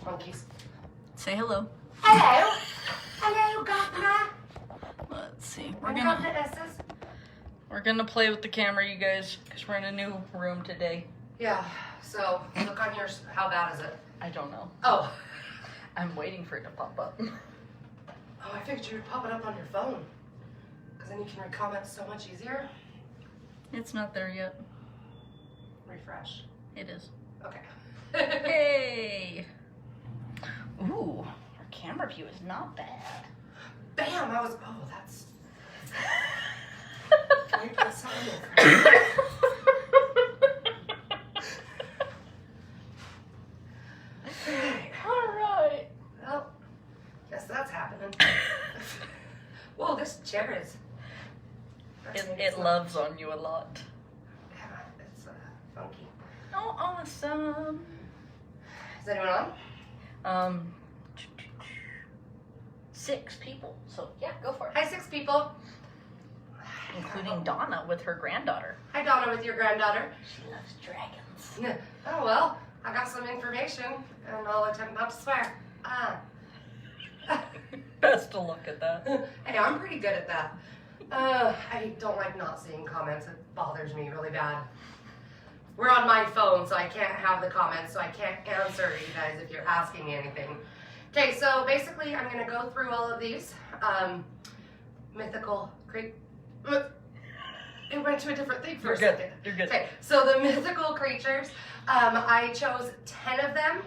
Monkeys. Say hello. Hello. Hello, governor. Let's see. We're We're gonna play with the camera, you guys, because we're in a new room today. Yeah, so look on yours. How bad is it? I don't know. Oh. I'm waiting for it to pop up. Oh, I figured you would pop it up on your phone. Because then you can read comments so much easier. It's not there yet. Refresh. It is. Okay. Hey! Ooh, our camera view is not bad. Bam! Oh, that's... Can we put something over? Alright. Well, guess that's happening. Whoa, this chair is... It loves on you a lot. Yeah, it's funky. Oh, awesome. Is anyone on? 6 people. So, yeah, go for it. Hi, 6 people. Including Donna with her granddaughter. Hi, Donna, with your granddaughter. She loves dragons. Oh, well, I got some information, and I'll attempt not to swear. Best to look at that. Hey, I'm pretty good at that. I don't like not seeing comments. It bothers me really bad. We're on my phone, so I can't have the comments, so I can't answer you guys if you're asking me anything. Okay, so basically I'm going to go through all of these. Mythical Creatures. It went to a different thing for a second. You're good. Okay, so the Mythical Creatures, I chose 10 of them,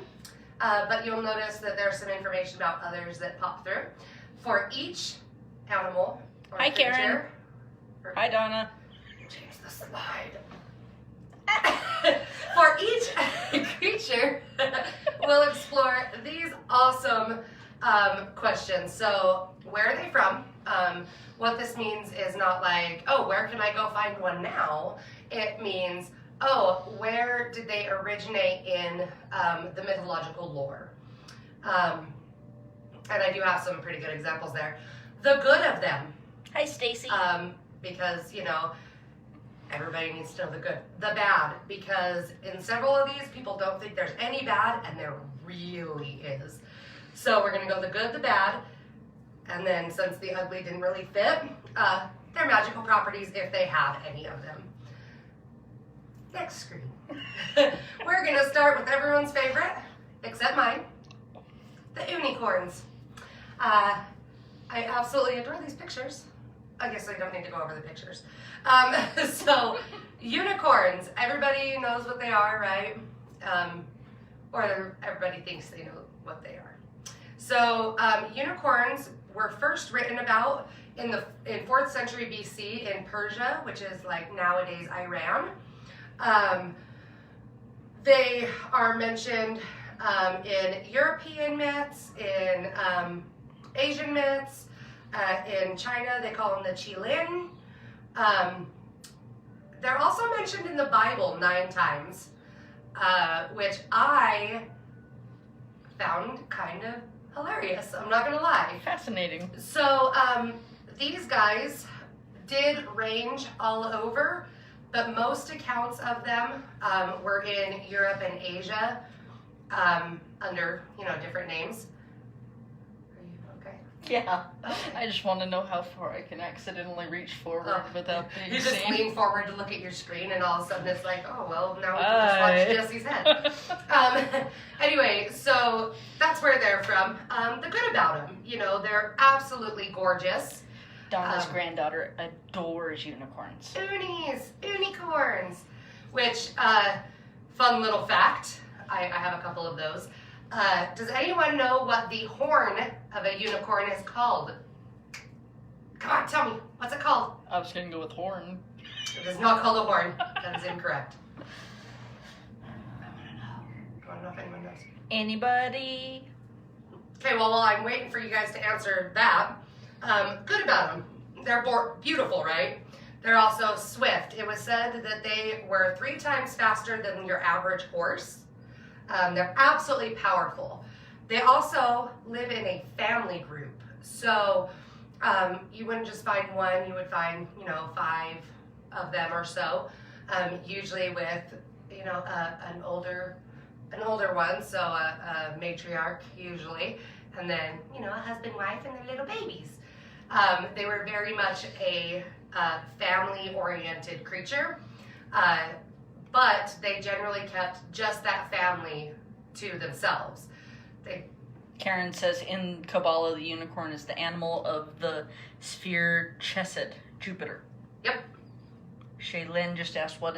but you'll notice that there's some information about others that pop through. For each animal or Hi, creature. Karen. Hi, Donna. Change the slide. For each creature, we'll explore these awesome questions. So, where are they from? What this means is not like, oh, where can I go find one now? It means, oh, where did they originate in the mythological lore? And I do have some pretty good examples there. The good of them. Hi, Stacy. Because, you know, everybody needs to know the good. The bad, because in several of these, people don't think there's any bad, and there really is. So we're going to go the good, the bad, and then since the ugly didn't really fit, their magical properties if they have any of them. Next screen. We're going to start with everyone's favorite, except mine, the unicorns. I absolutely adore these pictures. I guess I don't need to go over the pictures. So, unicorns, everybody knows what they are, right? Or everybody thinks they know what they are. So, unicorns were first written about in 4th century BC in Persia, which is like nowadays Iran. They are mentioned in European myths, in Asian myths. In China, they call them the Qilin. They're also mentioned in the Bible 9 times, which I found kind of hilarious. I'm not going to lie. Fascinating. So these guys did range all over, but most accounts of them were in Europe and Asia under, different names. Yeah, okay. I just want to know how far I can accidentally reach forward without being You just seen. lean forward to look at your screen, and all of a sudden it's like, oh, well, now we can just watch Jesse's head. Anyway, so that's where they're from. The good about them, they're absolutely gorgeous. Donna's granddaughter adores unicorns. Unicorns, which, fun little fact, I have a couple of those. Does anyone know what the horn of a unicorn is called? Come on, tell me. What's it called? I was going to go with horn. It is not called a horn. That is incorrect. I want to know if anyone knows. Anybody? Okay, well, while I'm waiting for you guys to answer that, good about them. They're beautiful, right? They're also swift. It was said that they were 3 times faster than your average horse. They're absolutely powerful. They also live in a family group. So you wouldn't just find one, you would find, 5 of them or so. Usually with, an older an older one, so a matriarch usually, and then, you know, a husband, wife, and their little babies. They were very much a family-oriented creature, but they generally kept just that family to themselves. Karen says in Kabbalah, the unicorn is the animal of the sphere Chesed, Jupiter. Yep. Shaylin just asked, what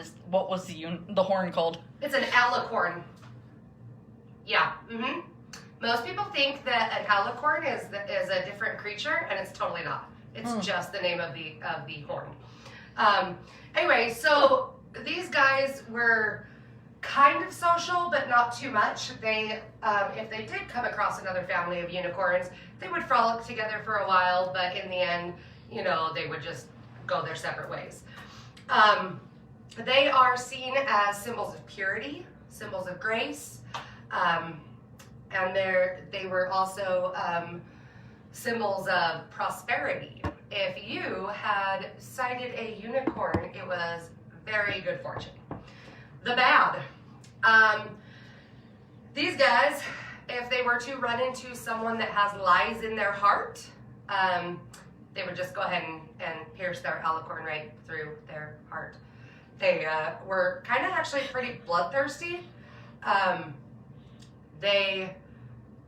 was the horn called? It's an alicorn. Yeah. Mm-hmm. Most people think that an alicorn is a different creature, and it's totally not. It's just the name of the horn. Anyway, so these guys were kind of social, but not too much. They, if they did come across another family of unicorns, they would frolic together for a while, but in the end, you know, they would just go their separate ways. They are seen as symbols of purity, symbols of grace, and they were also symbols of prosperity. If you had sighted a unicorn, it was very good fortune. The bad. These guys, if they were to run into someone that has lies in their heart, they would just go ahead and pierce their alicorn right through their heart. They were kind of actually pretty bloodthirsty.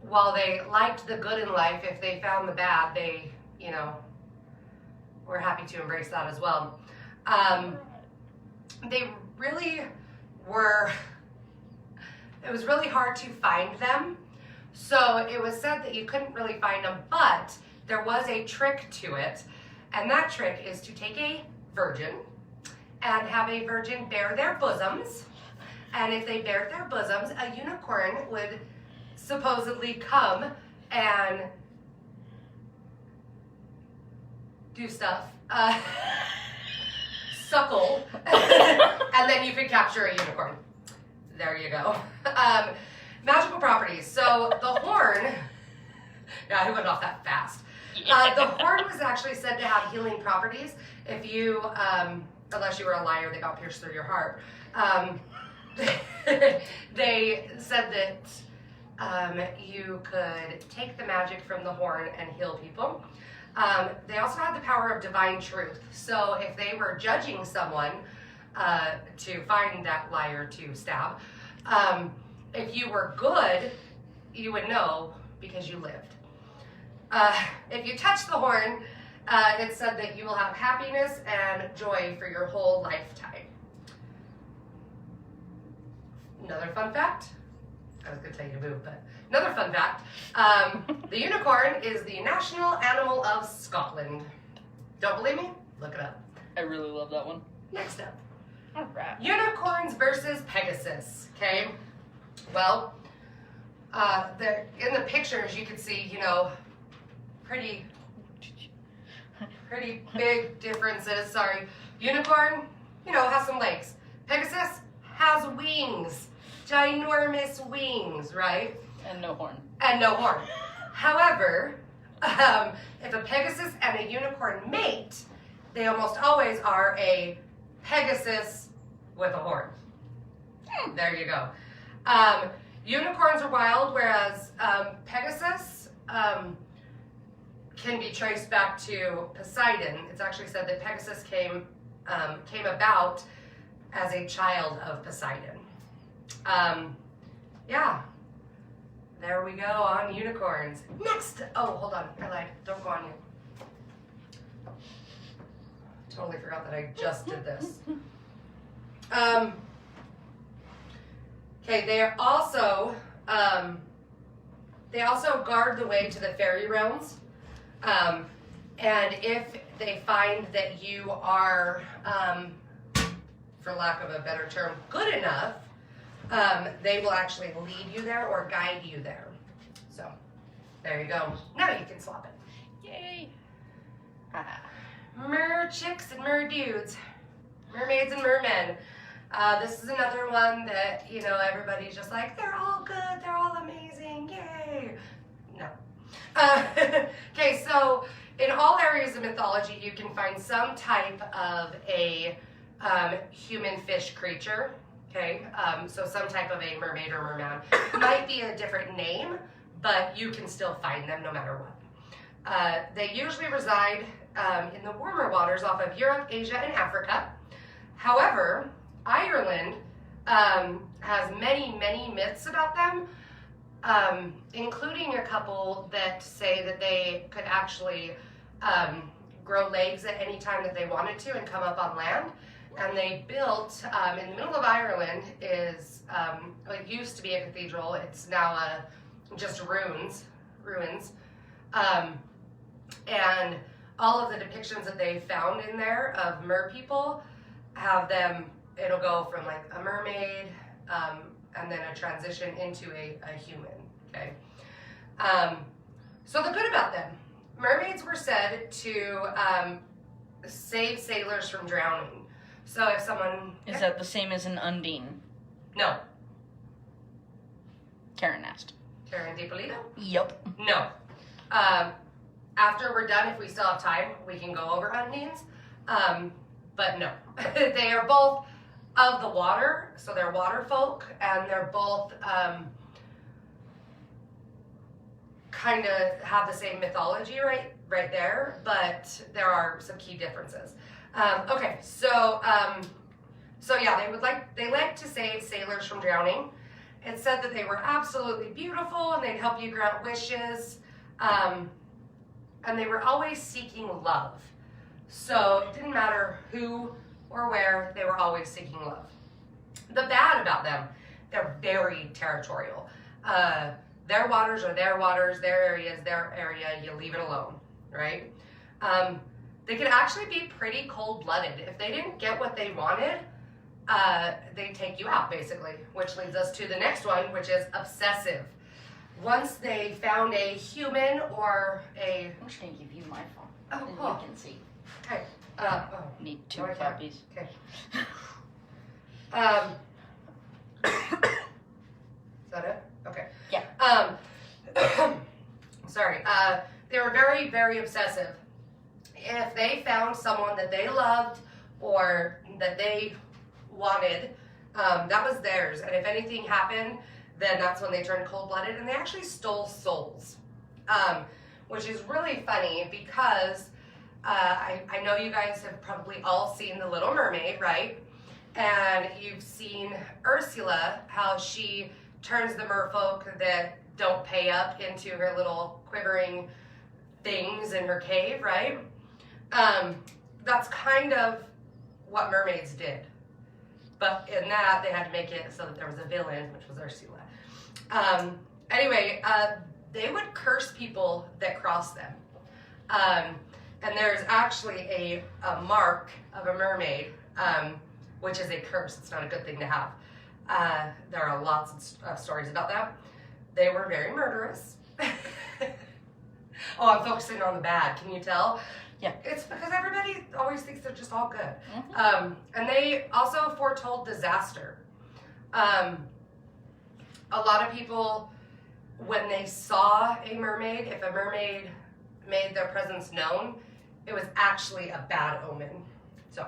While they liked the good in life, if they found the bad, they, you know, were happy to embrace that as well. They really were, it was really hard to find them. So it was said that you couldn't really find them, but there was a trick to it. And that trick is to take a virgin and have a virgin bare their bosoms. And if they bared their bosoms, a unicorn would supposedly come and do stuff, suckle, and then you could capture a unicorn. There you go. Magical properties. So the horn, yeah, I went off that fast. The horn was actually said to have healing properties. If you, unless you were a liar that got pierced through your heart, they said that you could take the magic from the horn and heal people. They also had the power of divine truth. So if they were judging someone to find that liar to stab, if you were good, you would know because you lived. If you touch the horn, it said that you will have happiness and joy for your whole lifetime. Another fun fact, I was going to tell you to move, but another fun fact, the unicorn is the national animal of Scotland. Don't believe me? Look it up. I really love that one. Next up. All right. Unicorns versus Pegasus, okay? Well, in the pictures you can see, you know, pretty big differences. Sorry. Unicorn, you know, has some legs. Pegasus has wings. Ginormous wings, right? And no horn. And no horn. However, if a Pegasus and a unicorn mate, they almost always are a Pegasus with a horn. There you go. Unicorns are wild, whereas Pegasus can be traced back to Poseidon. It's actually said that Pegasus came about as a child of Poseidon. Yeah, there we go on unicorns. Next, oh, hold on, I lied. Don't go on you. Totally forgot that I just did this. Okay, they also guard the way to the fairy realms. And if they find that you are, for lack of a better term, good enough, they will actually lead you there or guide you there. So, there you go. Now you can swap it. Yay! Mer chicks and mer dudes. Mermaids and mermen. This is another one that, you know, everybody's just like, they're all good, they're all amazing, yay. No. Okay, so in all areas of mythology, you can find some type of a human fish creature. Okay, so some type of a mermaid or merman. Might be a different name, but you can still find them no matter what. They usually reside in the warmer waters off of Europe, Asia, and Africa. However, Ireland has many, many myths about them, including a couple that say that they could actually grow legs at any time that they wanted to and come up on land. And they built, in the middle of Ireland is, it used to be a cathedral, it's now just ruins. And all of the depictions that they found in there of mer people have them, it'll go from like a mermaid, and then a transition into a human, okay? So the good about them, mermaids were said to save sailors from drowning. So if someone... Is that the same as an undine? No. Karen asked. Karen DiPolito? Yep. No. After we're done, if we still have time, we can go over undines. But no. They are both of the water, so they're water folk, and they're both kind of have the same mythology right there, but there are some key differences. Okay, so yeah, they like to save sailors from drowning. It said that they were absolutely beautiful and they'd help you grant wishes, and they were always seeking love. So it didn't matter who or where, they were always seeking love. The bad about them, they're very territorial. Their waters are their waters, their area is their area, you leave it alone, right? They could actually be pretty cold-blooded. If they didn't get what they wanted, they take you out, basically, which leads us to the next one, which is obsessive. Once they found a human or a... I'm just going to give you my phone. Oh, and cool. you can see. Okay. Need two okay. copies. Okay. Is that it? Okay. Yeah. Sorry. They were very, very obsessive. If they found someone that they loved or that they wanted, that was theirs. And if anything happened, then that's when they turned cold-blooded, and they actually stole souls, which is really funny because I know you guys have probably all seen The Little Mermaid, right? And you've seen Ursula, how she turns the merfolk that don't pay up into her little quivering things in her cave, right? That's kind of what mermaids did. But in that, they had to make it so that there was a villain, which was Ursula. Anyway, they would curse people that crossed them. And there's actually a mark of a mermaid, which is a curse. It's not a good thing to have. There are lots of stories about that. They were very murderous. Oh, I'm focusing on the bad. Can you tell? Yeah. It's because everybody always thinks they're just all good. Mm-hmm. And they also foretold disaster. A lot of people, when they saw a mermaid, if a mermaid made their presence known, it was actually a bad omen. So,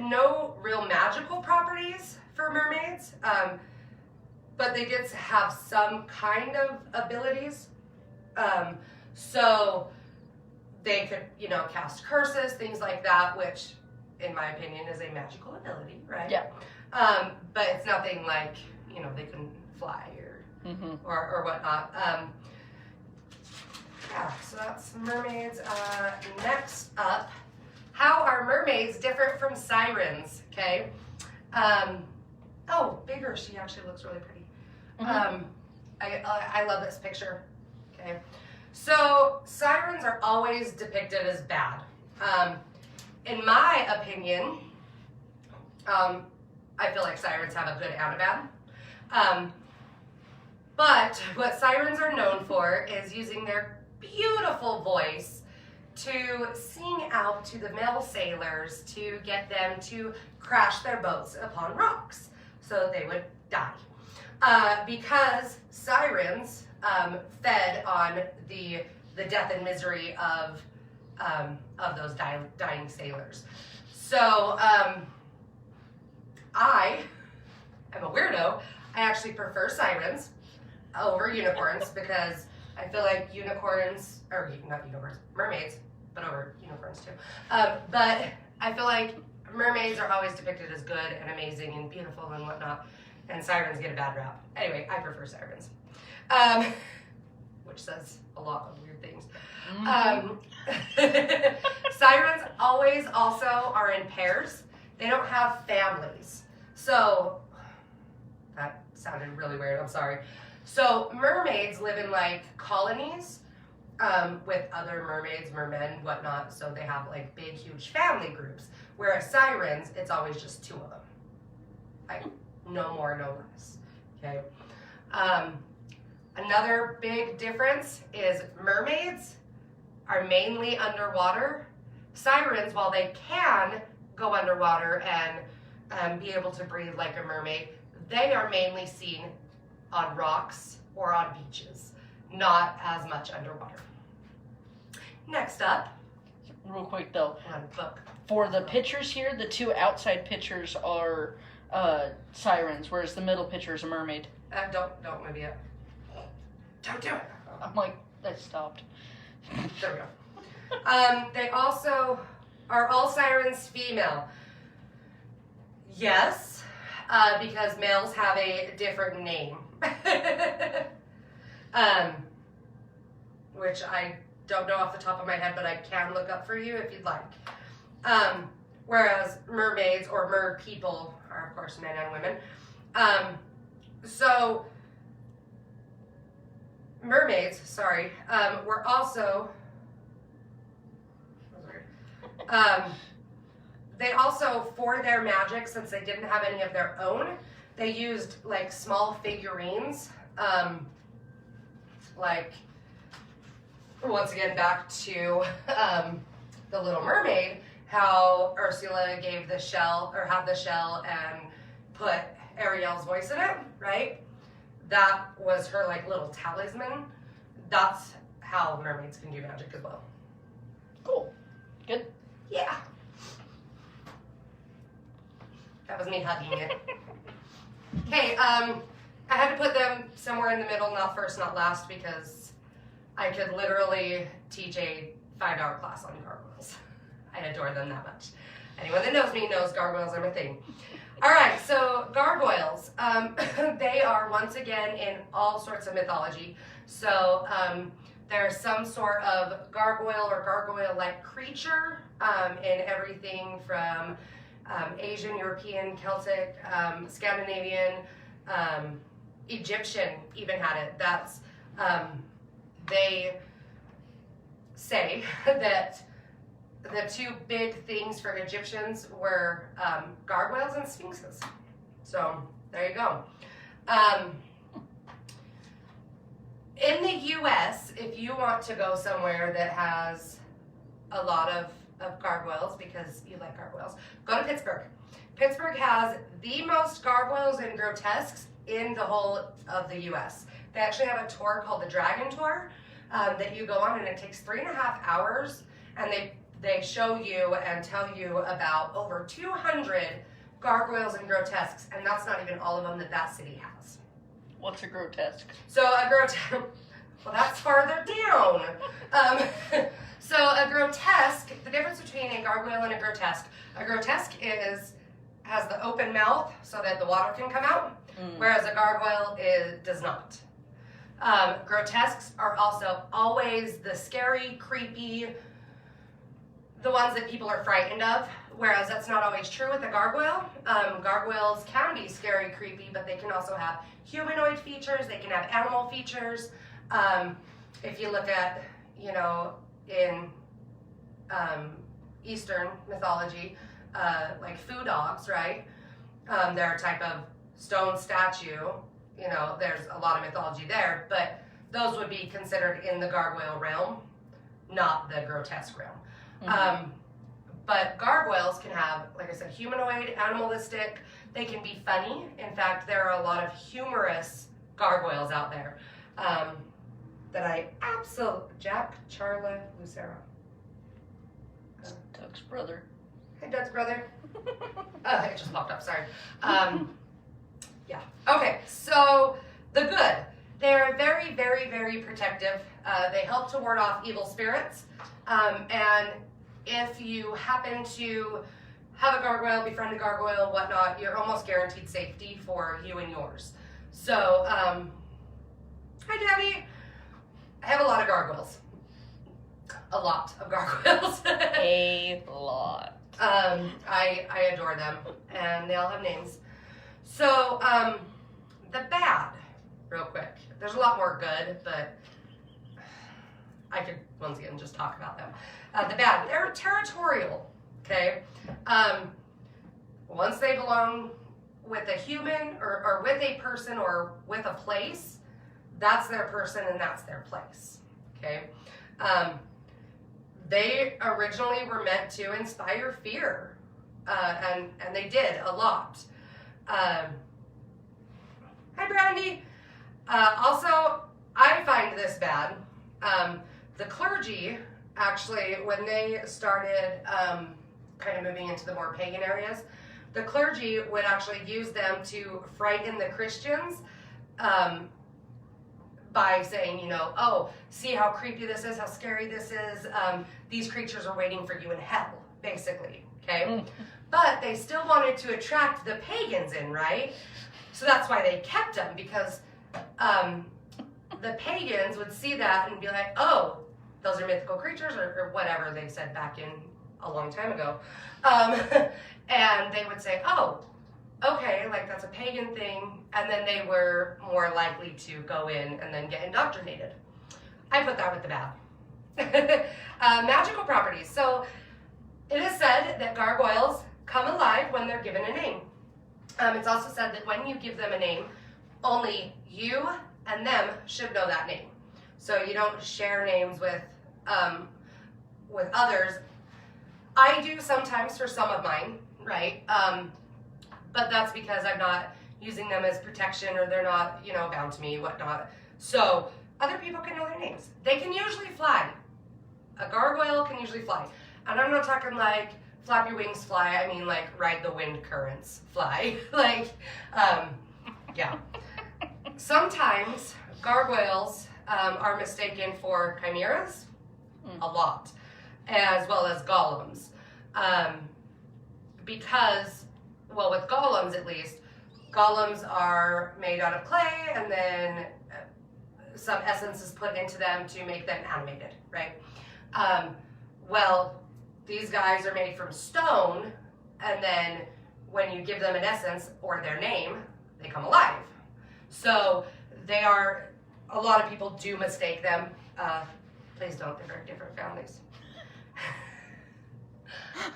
no real magical properties for mermaids, but they did have some kind of abilities. So they could, cast curses, things like that, which, in my opinion, is a magical ability, right? Yeah. But it's nothing like, they couldn't fly or whatnot. Yeah, so that's mermaids. Next up, how are mermaids different from sirens? Okay. Bigger. She actually looks really pretty. Mm-hmm. I love this picture. Okay. So sirens are always depicted as bad. In my opinion, I feel like sirens have a good and a bad. But what sirens are known for is using their beautiful voice to sing out to the male sailors to get them to crash their boats upon rocks so they would die. Because sirens fed on the death and misery of those dying sailors. So I am a weirdo. I actually prefer sirens over unicorns because I feel like unicorns, or not unicorns, mermaids, but over unicorns too. But I feel like mermaids are always depicted as good and amazing and beautiful and whatnot, and sirens get a bad rap. Anyway, I prefer sirens, which says a lot of weird things. Sirens always also are in pairs. They don't have families. So, that sounded really weird, I'm sorry. So mermaids live in like colonies with other mermaids, mermen, whatnot. So they have like big, huge family groups. Whereas sirens, it's always just 2 of them. Like no more, no less. Okay. Another big difference is mermaids are mainly underwater. Sirens, while they can go underwater and be able to breathe like a mermaid, they are mainly seen on rocks or on beaches, not as much underwater. Next up, Real quick though, book. for the pictures here, the 2 outside pictures are sirens, whereas the middle picture is a mermaid. Don't move yet. Don't do it. I'm like, that stopped. There we go. They also are all sirens female. Yes, because males have a different name. Which I don't know off the top of my head, but I can look up for you if you'd like. Whereas mermaids or mer people are, of course, men and women. So mermaids, sorry, were also. They also, for their magic, since they didn't have any of their own, they used like small figurines, like, once again, back to the Little Mermaid, how Ursula gave the shell, or had the shell and put Ariel's voice in it, right? That was her like little talisman. That's how mermaids can do magic as well. Cool. Good. Yeah. That was me hugging it. Okay, I had to put them somewhere in the middle, not first, not last, because I could literally teach a 5-hour class on gargoyles. I adore them that much. Anyone that knows me knows gargoyles are my thing. All right, so gargoyles. They are, once again, in all sorts of mythology. So there's some sort of gargoyle or gargoyle-like creature in everything from Asian, European, Celtic, Scandinavian, Egyptian even had it. That's, they say that the 2 big things for Egyptians were gargoyles and sphinxes. So there you go. In the U.S., if you want to go somewhere that has a lot of gargoyles, because you like gargoyles, go to Pittsburgh. Pittsburgh has the most gargoyles and grotesques in the whole of the U.S. They actually have a tour called the Dragon Tour that you go on, and it takes 3.5 hours, and they show you and tell you about over 200 gargoyles and grotesques, and that's not even all of them that city has. What's a grotesque? So a grotesque, well, that's farther down. So a grotesque, the difference between a gargoyle and a grotesque has the open mouth so that the water can come out, whereas a gargoyle does not. Grotesques are also always the scary, creepy, the ones that people are frightened of, whereas that's not always true with a gargoyle. Gargoyles can be scary, creepy, but they can also have humanoid features, they can have animal features. If you look at, in Eastern mythology, like foo dogs, right? They're a type of stone statue. There's a lot of mythology there, but those would be considered in the gargoyle realm, not the grotesque realm. Mm-hmm. But gargoyles can have, like I said, humanoid, animalistic. They can be funny. In fact, there are a lot of humorous gargoyles out there that I absolutely... Jack Charla Lucero. Doug's brother. Hey, Doug's brother. Oh, it just popped up, sorry. Yeah. Okay, so the good. They're very, very, very protective. They help to ward off evil spirits. And if you happen to have a gargoyle, befriend a gargoyle, whatnot, you're almost guaranteed safety for you and yours. So, hi, Daddy. I have a lot of gargoyles. A lot of gargoyles. A lot. I adore them, and they all have names. So, the bad, real quick. There's a lot more good, but I could, once again, just talk about them. The bad, they're territorial, okay? Once they belong with a human, or with a person, or with a place, that's their person and that's their place, okay? They originally were meant to inspire fear, and they did a lot. Hi, Brandy. Also, I find this bad. The clergy, actually, when they started kind of moving into the more pagan areas, the clergy would actually use them to frighten the Christians by saying, you know, oh, see how creepy this is, how scary this is. These creatures are waiting for you in hell, basically, okay? But they still wanted to attract the pagans in, right? So that's why they kept them, because the pagans would see that and be like, oh, those are mythical creatures, or whatever they said back in a long time ago. And they would say, oh, okay, like that's a pagan thing, and then they were more likely to go in and then get indoctrinated. I put that with the bad. Magical properties. So it is said that gargoyles come alive when they're given a name. It's also said that when you give them a name, only you and them should know that name. So you don't share names with others. I do sometimes for some of mine, right? But that's because I'm not using them as protection, or they're not, you know, bound to me, whatnot. So other people can know their names. They can usually fly. A gargoyle can usually fly. And I'm not talking like flap your wings fly. I mean like ride the wind currents fly. Like, yeah. Sometimes gargoyles are mistaken for chimeras, a lot, as well as golems. Because, well, with golems at least, golems are made out of clay, and then some essence is put into them to make them animated, right? Well, these guys are made from stone, and then when you give them an essence or their name, they come alive. So they are, a lot of people do mistake them. Please don't, they're very different families.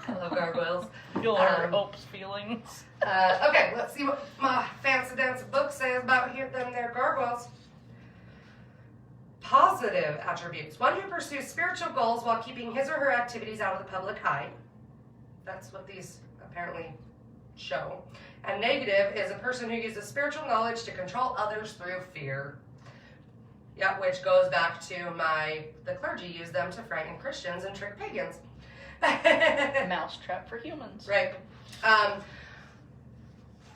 I love gargoyles. You'll hurt Hope's feelings. Okay, let's see what my fancy dance book says about them there gargoyles. Positive attributes. One who pursues spiritual goals while keeping his or her activities out of the public eye. That's what these apparently show. And negative is a person who uses spiritual knowledge to control others through fear. Yeah, which goes back to the clergy used them to frighten Christians and trick pagans. Mousetrap for humans. Right.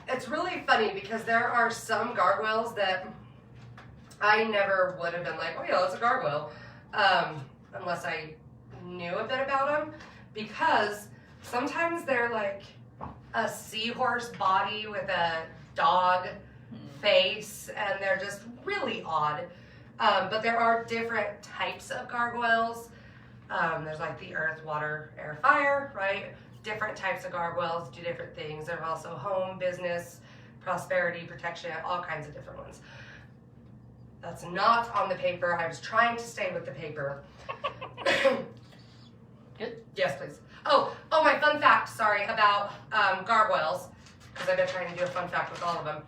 It's really funny because there are some gargoyles that I never would have been like, oh yeah, that's a gargoyle, unless I knew a bit about them, because sometimes they're like a seahorse body with a dog face, and they're just really odd. But there are different types of gargoyles. There's like the earth, water, air, fire, right? Different types of gargoyles do different things. There are also home, business, prosperity, protection, all kinds of different ones. That's not on the paper. I was trying to stay with the paper. Good. Yes, please. Oh, my fun fact, sorry, about gargoyles, because I've been trying to do a fun fact with all of them.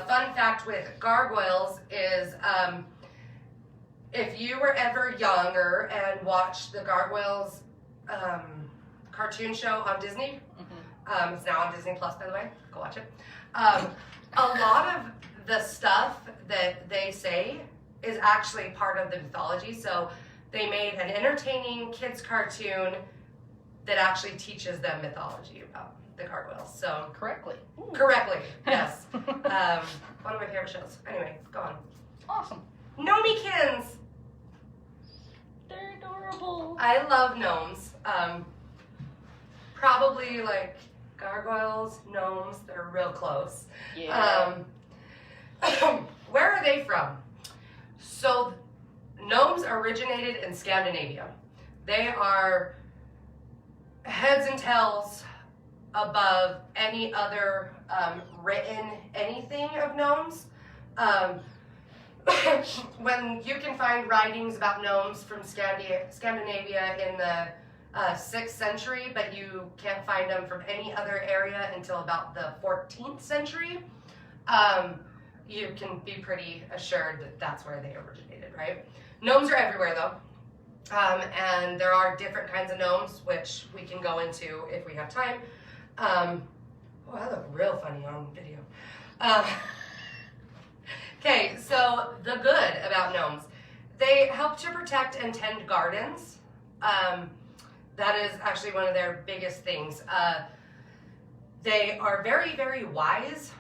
Fun fact with gargoyles is if you were ever younger and watched the Gargoyles cartoon show on Disney, it's now on Disney Plus, by the way, go watch it. A lot of the stuff that they say is actually part of the mythology. So they made an entertaining kids cartoon that actually teaches them mythology about the gargoyles. So Correctly. Ooh. correctly, yes. One of my favorite shows. Anyway, go on. Awesome. Gnomekins. They're adorable. I love gnomes. Probably like gargoyles, gnomes, they're real close. Yeah. Where are they from? So gnomes originated in Scandinavia. They are heads and tails above any other written anything of gnomes. When you can find writings about gnomes from Scandinavia in the 6th century, but you can't find them from any other area until about the 14th century, you can be pretty assured that that's where they originated, right? Gnomes are everywhere though. And there are different kinds of gnomes, which we can go into if we have time. Oh, I look real funny on video. Okay, so the good about gnomes. They help to protect and tend gardens. That is actually one of their biggest things. They are very, very wise,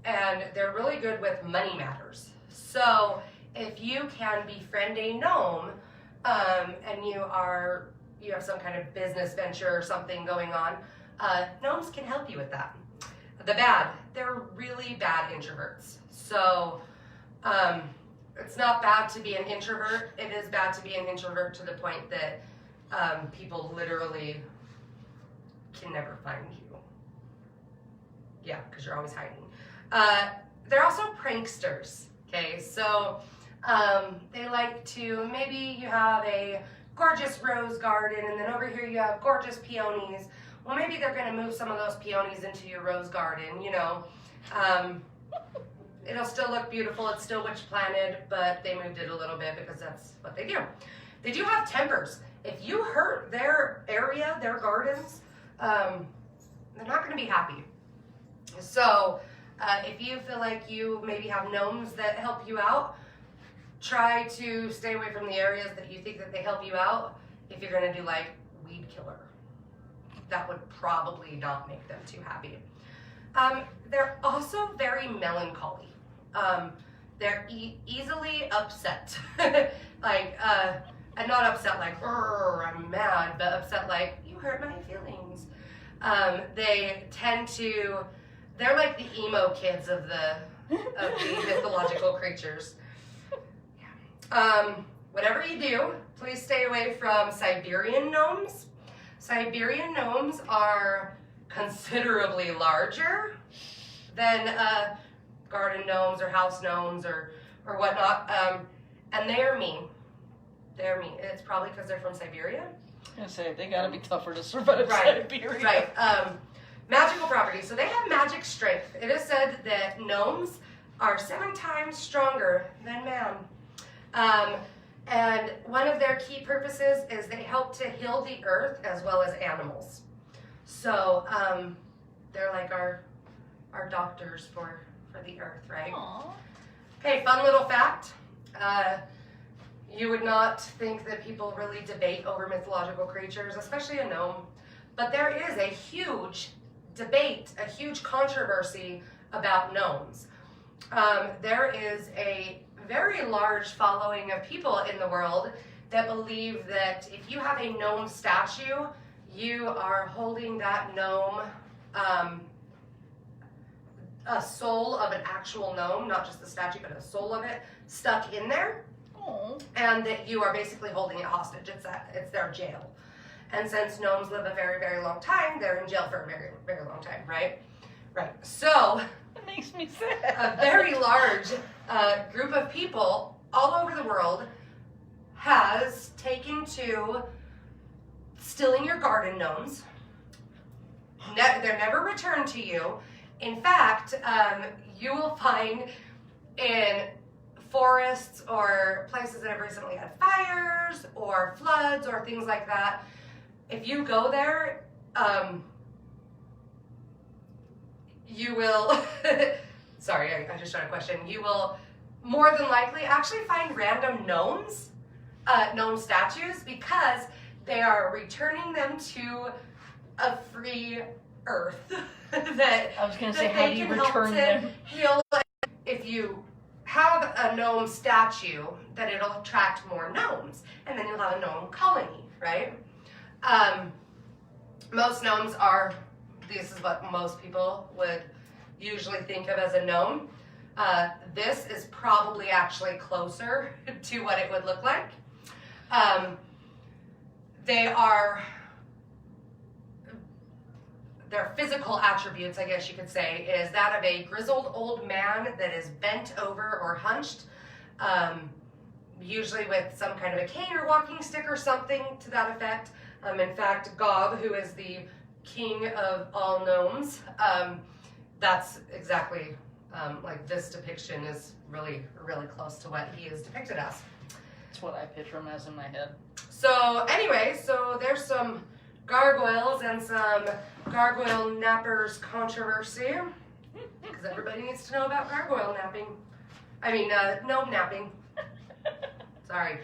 and they're really good with money matters. So if you can befriend a gnome, and you have some kind of business venture or something going on, gnomes can help you with that. The bad, they're really bad introverts. So it's not bad to be an introvert. It is bad to be an introvert to the point that people literally can never find you. Yeah, because you're always hiding. They're also pranksters. Okay, so they like to, maybe you have a gorgeous rose garden and then over here you have gorgeous peonies. Well, maybe they're going to move some of those peonies into your rose garden, you know. It'll still look beautiful. It's still witch planted, but they moved it a little bit because that's what they do. They do have tempers. If you hurt their area, their gardens, they're not going to be happy. So if you feel like you maybe have gnomes that help you out, try to stay away from the areas that you think that they help you out. If you're going to do like weed killer, that would probably not make them too happy. They're also very melancholy. They're easily upset. Like, and not upset like, I'm mad, but upset like, you hurt my feelings. They tend to, they're like the emo kids of the mythological creatures. Whatever you do, please stay away from Siberian gnomes. Siberian gnomes are considerably larger than garden gnomes or house gnomes or whatnot, and they're mean. They're mean. It's probably because they're from Siberia. I say they gotta be tougher to survive Siberia. Right. Magical properties. So they have magic strength. It is said that gnomes are 7 times stronger than man. And one of their key purposes is they help to heal the earth as well as animals. So they're like our doctors for the earth, right? Aww. Okay, fun little fact. You would not think that people really debate over mythological creatures, especially a gnome. But there is a huge debate, a huge controversy about gnomes. There is a very large following of people in the world that believe that if you have a gnome statue, you are holding that gnome, a soul of an actual gnome, not just the statue, but a soul of it, stuck in there. Aww. And that you are basically holding it hostage. It's their jail. And since gnomes live a very, very long time, they're in jail for a very, very long time, right? Right. So It makes me sad. a very large group of people all over the world has taken to stealing your garden gnomes. They're never returned to you. In fact, you will find in forests or places that have recently had fires or floods or things like that, if you go there, you will, sorry, I just had a question. You will more than likely actually find random gnomes, gnome statues, because they are returning them to a free earth that I was going to say, that how they do you can help return to them? heal. If you have a gnome statue, that it'll attract more gnomes, and then you'll have a gnome colony, right? Most gnomes are, this is what most people would usually think of as a gnome. This is probably actually closer to what it would look like. Their physical attributes, I guess you could say, is that of a grizzled old man that is bent over or hunched, usually with some kind of a cane or walking stick or something to that effect. In fact, Gob, who is the king of all gnomes, that's exactly like this depiction is really, really close to what he is depicted as. That's what I picture him as in my head. So anyway, so there's some gargoyles and some gargoyle nappers controversy, because everybody needs to know about gargoyle napping. Gnome napping. Sorry.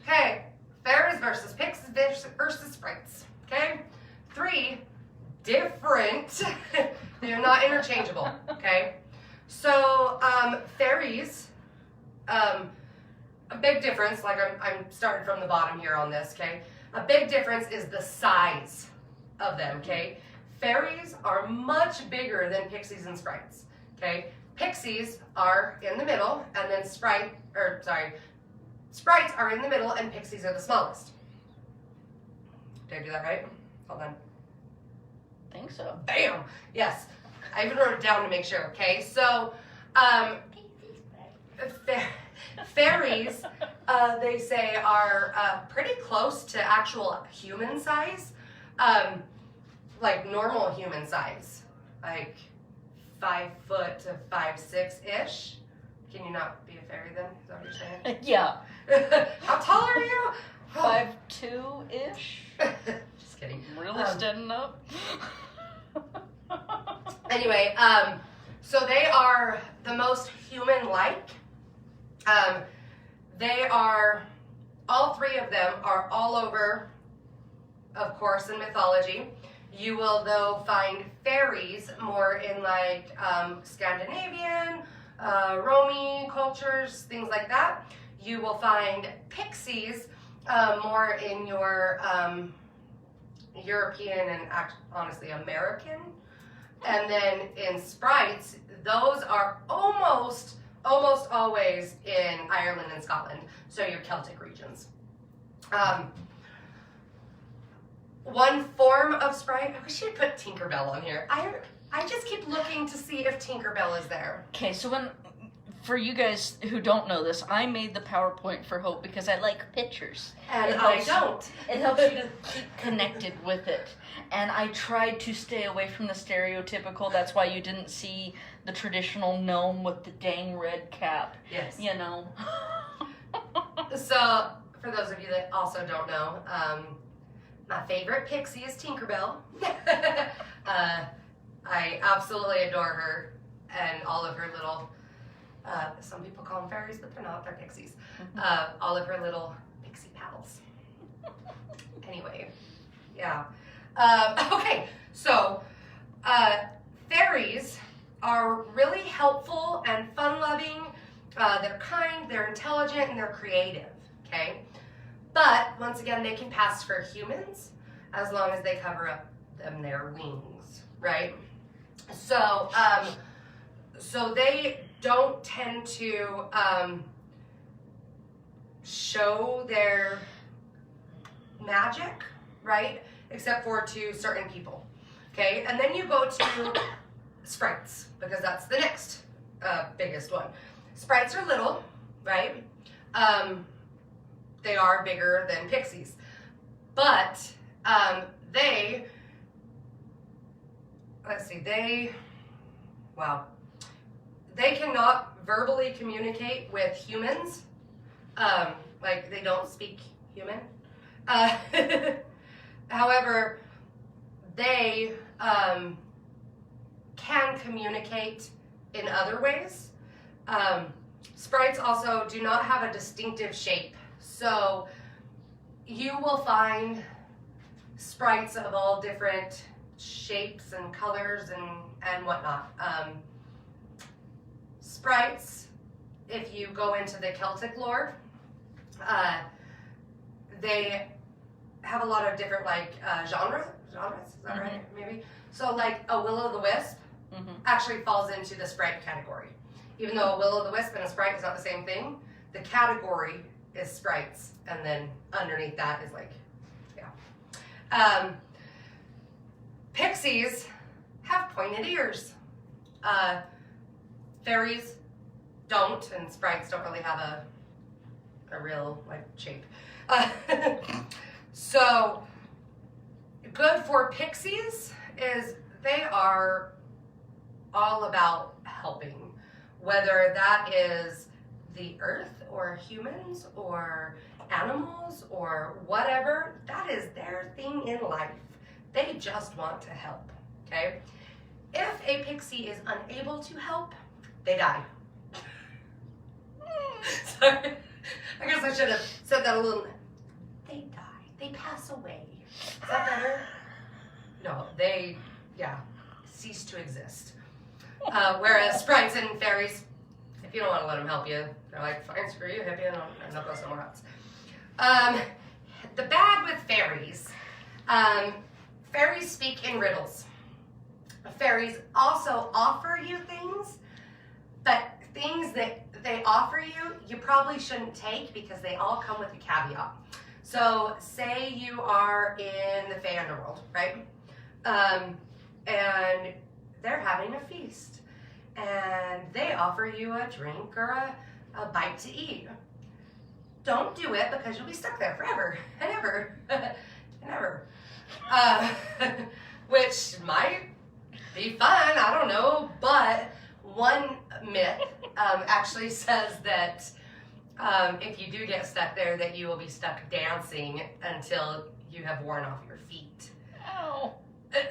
Okay, fairies versus pixies versus sprites. Okay, 3 different. They are not interchangeable. Okay, so fairies. A big difference. Like I'm starting from the bottom here on this. Okay. A big difference is the size of them, okay? Fairies are much bigger than pixies and sprites, okay? Pixies are in the middle, and then sprites are in the middle, and pixies are the smallest. Did I do that right? Hold on. I think so. Bam! Yes. I even wrote it down to make sure, okay? So, fairies, they say, are pretty close to actual human size, like normal human size, like 5 foot to 5'6" ish. Can you not be a fairy then? Is that what you're saying? Yeah. How tall are you? 5'2" ish. Just kidding. Really standing up. Anyway, so they are the most human-like. They are, all 3 of them are all over, of course, in mythology. You will, though, find fairies more in like Scandinavian, Romy cultures, things like that. You will find pixies more in your European and honestly American. And then in sprites, those are almost always in Ireland and Scotland, so your Celtic regions. One form of sprite, I wish you'd put Tinkerbell on here. I just keep looking to see if Tinkerbell is there. Okay, so for you guys who don't know this, I made the PowerPoint for Hope because I like pictures. And I don't. It helps you to keep connected with it. And I tried to stay away from the stereotypical. That's why you didn't see the traditional gnome with the dang red cap. Yes. You know. So, for those of you that also don't know, my favorite pixie is Tinkerbell. I absolutely adore her and all of her little, some people call them fairies, but they're not, they're pixies. All of her little pixie pals. Anyway, yeah. Okay, so fairies are really helpful and fun-loving. They're kind, they're intelligent, and they're creative, okay? But, once again, they can pass for humans as long as they cover up their wings, right? So, so they don't tend to show their magic, right? Except for to certain people, okay? And then you go to sprites, because that's the next biggest one. Sprites are little, right? They are bigger than pixies, but they cannot verbally communicate with humans. Like they don't speak human. However, they can communicate in other ways. Sprites also do not have a distinctive shape. So you will find sprites of all different shapes and colors and whatnot. Sprites, if you go into the Celtic lore, they have a lot of different genres, is that right? Maybe. So like a will-o'-the-wisp actually falls into the sprite category. Even though a will-o'-the-wisp and a sprite is not the same thing, the category is sprites, and then underneath that is pixies have pointed ears. Fairies don't, and sprites don't really have a real shape. So good for pixies is they are all about helping, whether that is the earth or humans or animals or whatever. That is their thing in life. They just want to help, okay? If a pixie is unable to help, they die. Sorry, I guess I should have said that a little. They die. They pass away. Is that better? No, they, cease to exist. Whereas sprites and fairies, if you don't want to let them help you, they're like, fine, screw you, hippie, and I'll go somewhere else. The bad with fairies, fairies speak in riddles. Fairies also offer you things, but things that they offer you, you probably shouldn't take because they all come with a caveat. So say you are in the Fae Underworld, right? And they're having a feast, and they offer you a drink or a bite to eat. Don't do it because you'll be stuck there forever and ever and ever. Which might be fun, I don't know, but one myth actually says that if you do get stuck there, that you will be stuck dancing until you have worn off your feet. Oh.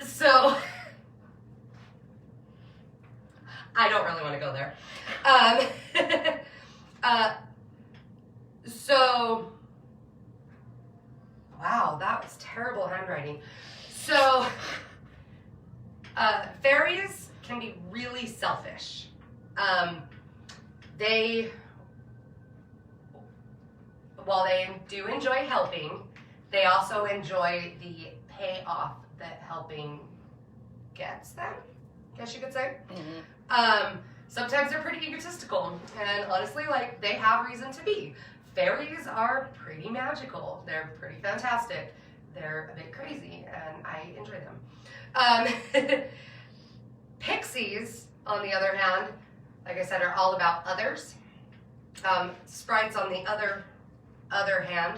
So, I don't really want to go there. So, wow, that was terrible handwriting. So, fairies can be really selfish. While they do enjoy helping, they also enjoy the payoff that helping gets them, I guess you could say. Sometimes they're pretty egotistical, and honestly, they have reason to be. Fairies are pretty magical. They're pretty fantastic. They're a bit crazy, and I enjoy them. Pixies, on the other hand, like I said, are all about others. Sprites, on the other hand,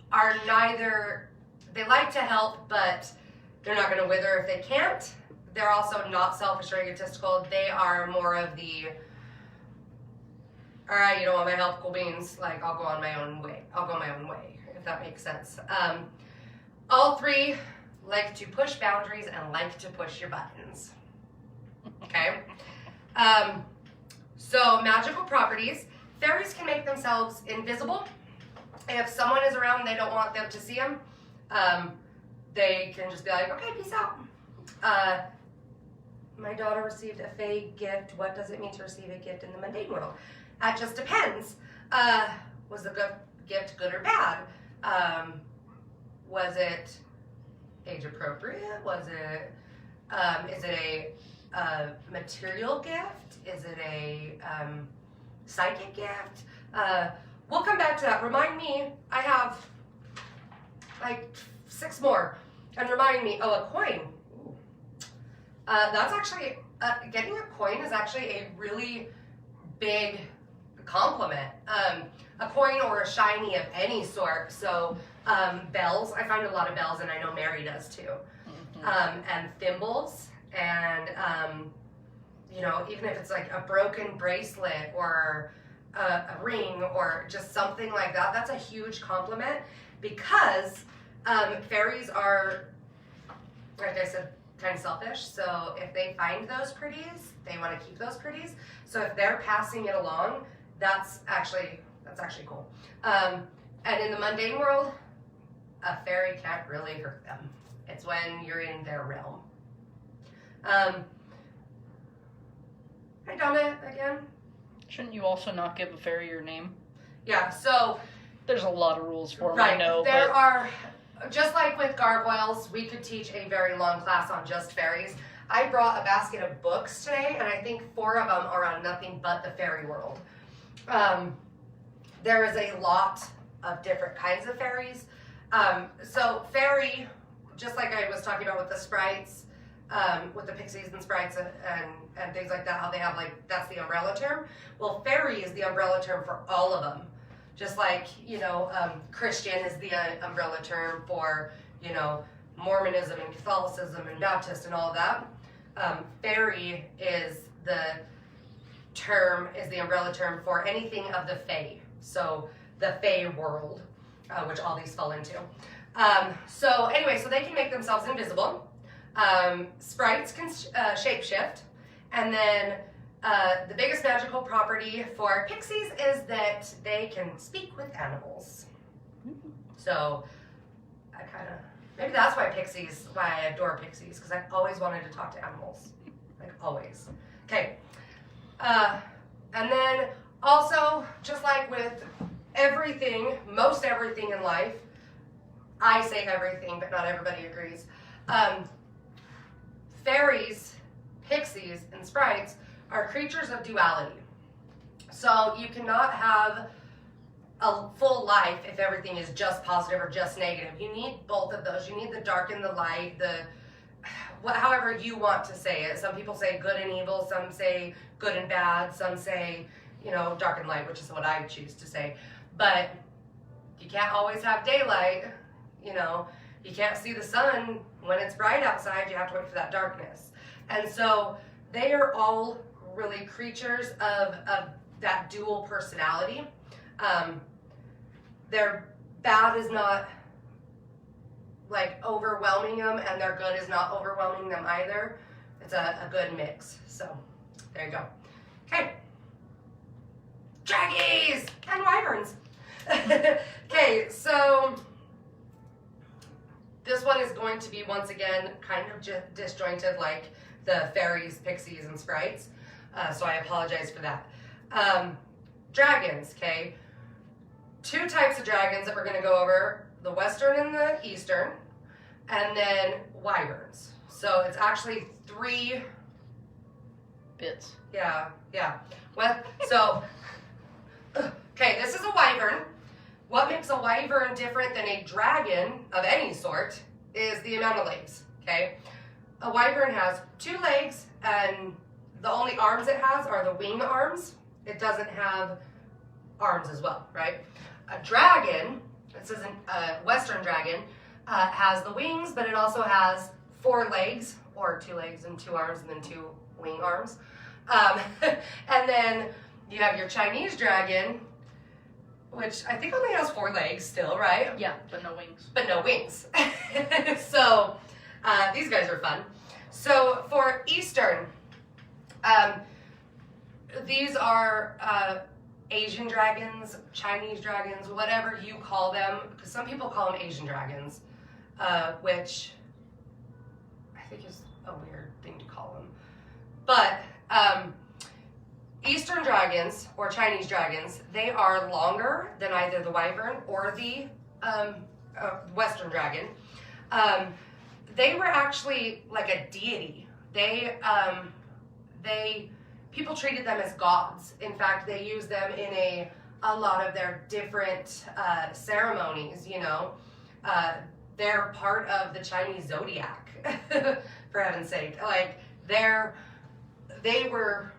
are neither, they like to help, but they're not going to wither if they can't. They're also not selfish or egotistical. They are more of the, all right, you don't want my help, cool beans, I'll go on my own way. I'll go my own way, if that makes sense. All three like to push boundaries and like to push your buttons. Okay? So magical properties. Fairies can make themselves invisible. If someone is around and they don't want them to see them, they can just be like, okay, peace out. My daughter received a Fae gift. What does it mean to receive a gift in the mundane world? That just depends. Was the gift good or bad? Was it age appropriate? Was it, is it a material gift? Is it a psychic gift? We'll come back to that. Remind me, I have 6 more. And remind me, a coin. Ooh. That's actually, getting a coin is actually a really big compliment. A coin or a shiny of any sort. So bells, I find a lot of bells, and I know Mary does too. And thimbles, and even if it's a broken bracelet or a ring or just something like that, that's a huge compliment, because fairies are, like I said, kind of selfish. So if they find those pretties, they want to keep those pretties. So if they're passing it along, that's actually cool. And in the mundane world, a fairy can't really hurt them. It's when you're in their realm. I done it again. Shouldn't you also not give a fairy your name? Yeah, so there's a lot of rules for them, right, I know. There are, just like with gargoyles, we could teach a very long class on just fairies. I brought a basket of books today, and I think 4 of them are on nothing but the fairy world. There is a lot of different kinds of fairies. So fairy, just like I was talking about with the sprites, with the pixies and sprites and things like that, how they have like, that's the umbrella term. Well, fairy is the umbrella term for all of them. Just like, Christian is the umbrella term for, Mormonism and Catholicism and Baptist and all of that. Fairy is the umbrella term for anything of the fae. So the fae world, which all these fall into. So anyway, so they can make themselves invisible. Sprites can shapeshift. And then the biggest magical property for pixies is that they can speak with animals. So maybe that's why I adore pixies, because I've always wanted to talk to animals. Like, always. Okay. And then also, just like with everything, most everything in life, I say everything, but not everybody agrees. Fairies, pixies, and sprites are creatures of duality. So you cannot have a full life if everything is just positive or just negative. You need both of those. You need the dark and the light, however you want to say it. Some people say good and evil, some say good and bad, some say, dark and light, which is what I choose to say. But you can't always have daylight, you can't see the sun when it's bright outside, you have to wait for that darkness. And so they are all really creatures of that dual personality. Their bad is not like overwhelming them, and their good is not overwhelming them either. It's a good mix. So there you go. Okay. Draggies and wyverns. Okay, so this one is going to be, once again, kind of disjointed like the fairies, pixies, and sprites. So I apologize for that. Dragons, okay? 2 types of dragons that we're going to go over, the western and the eastern, and then wyverns. So it's actually 3 bits. Yeah. Well, so, okay, this is a wyvern. What makes a wyvern different than a dragon of any sort is the amount of legs, okay? A wyvern has 2 legs, and the only arms it has are the wing arms. It doesn't have arms as well, right? A dragon, this is a western dragon, has the wings, but it also has 4 legs, or 2 legs and 2 arms, and then 2 wing arms. And then you have your Chinese dragon, which I think only has 4 legs still, right? Yeah, but no wings. But no wings. So these guys are fun. So for Eastern, these are Asian dragons, Chinese dragons, whatever you call them, because some people call them Asian dragons, which I think is a weird thing to call them. But Eastern dragons, or Chinese dragons, they are longer than either the wyvern or the Western dragon. They were actually like a deity. People treated them as gods. In fact, they used them in a lot of their different ceremonies, They're part of the Chinese zodiac, for heaven's sake. Like, they were,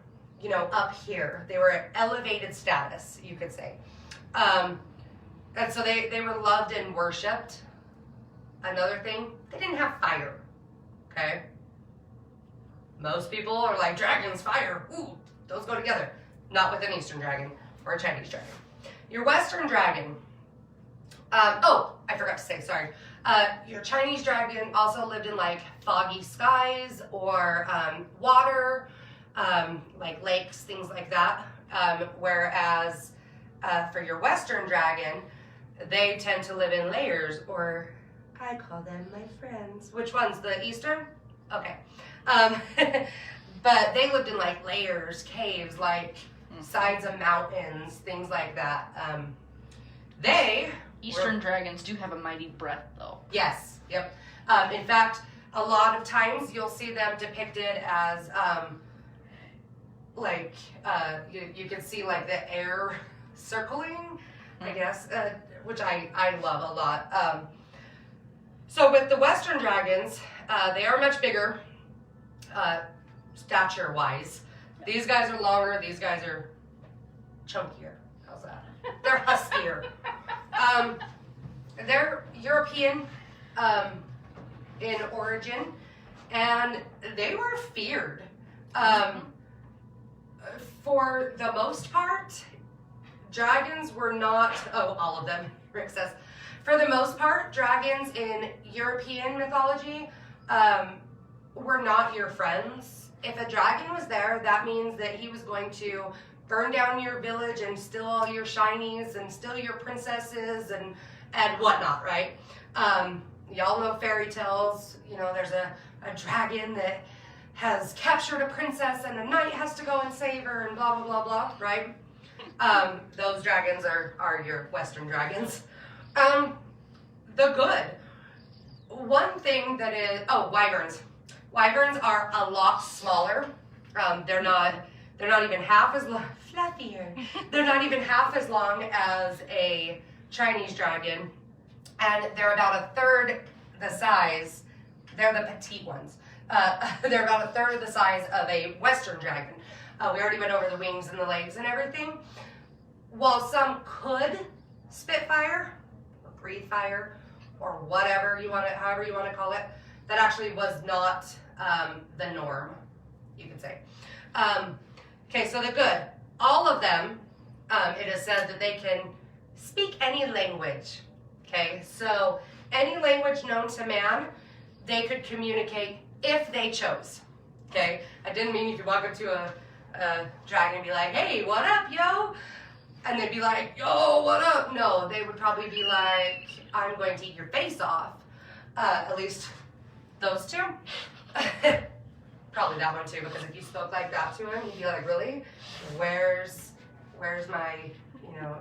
up here. They were at elevated status, you could say. And so they were loved and worshipped. Another thing, they didn't have fire, okay? Most people are like, dragons, fire, ooh, those go together. Not with an Eastern dragon or a Chinese dragon. Your Western dragon, I forgot to say, sorry. Your Chinese dragon also lived in like foggy skies or water, like lakes, things like that. Whereas for your Western dragon, they tend to live in layers, or I call them my friends. Which ones? The eastern? Okay. But they lived in like layers, caves, like sides of mountains, things like that. Eastern dragons do have a mighty breath, though. Yes. Yep. In fact, a lot of times you'll see them depicted as you can see like the air circling, I guess, which I love a lot. So with the Western dragons, they are much bigger, stature-wise. These guys are longer. These guys are chunkier. How's that? They're huskier. They're European in origin, and they were feared. For the most part, dragons were not, all of them, Rick says. For the most part, dragons in European mythology were not your friends. If a dragon was there, that means that he was going to burn down your village and steal all your shinies and steal your princesses and whatnot, right? Y'all know fairy tales. You know, there's a dragon that has captured a princess and a knight has to go and save her and blah, blah, blah, blah, right? Those dragons are your Western dragons. The good. One thing that is, wyverns. Wyverns are a lot smaller. They're not even half as long, fluffier. They're not even half as long as a Chinese dragon, and they're about a third the size. They're the petite ones. They're about a third of the size of a Western dragon. We already went over the wings and the legs and everything. While some could spit fire, or breathe fire, or whatever you want to, however you want to call it, that actually was not the norm, you could say. Okay, so the good. All of them, it is said that they can speak any language. Okay, so any language known to man, they could communicate if they chose. Okay, I didn't mean you could walk up to a dragon and be like, hey, what up, yo? And they'd be like, yo, what up? No, they would probably be like, I'm going to eat your face off. At least those two. Probably that one too, because if you spoke like that to him, you'd be like, really? Where's my,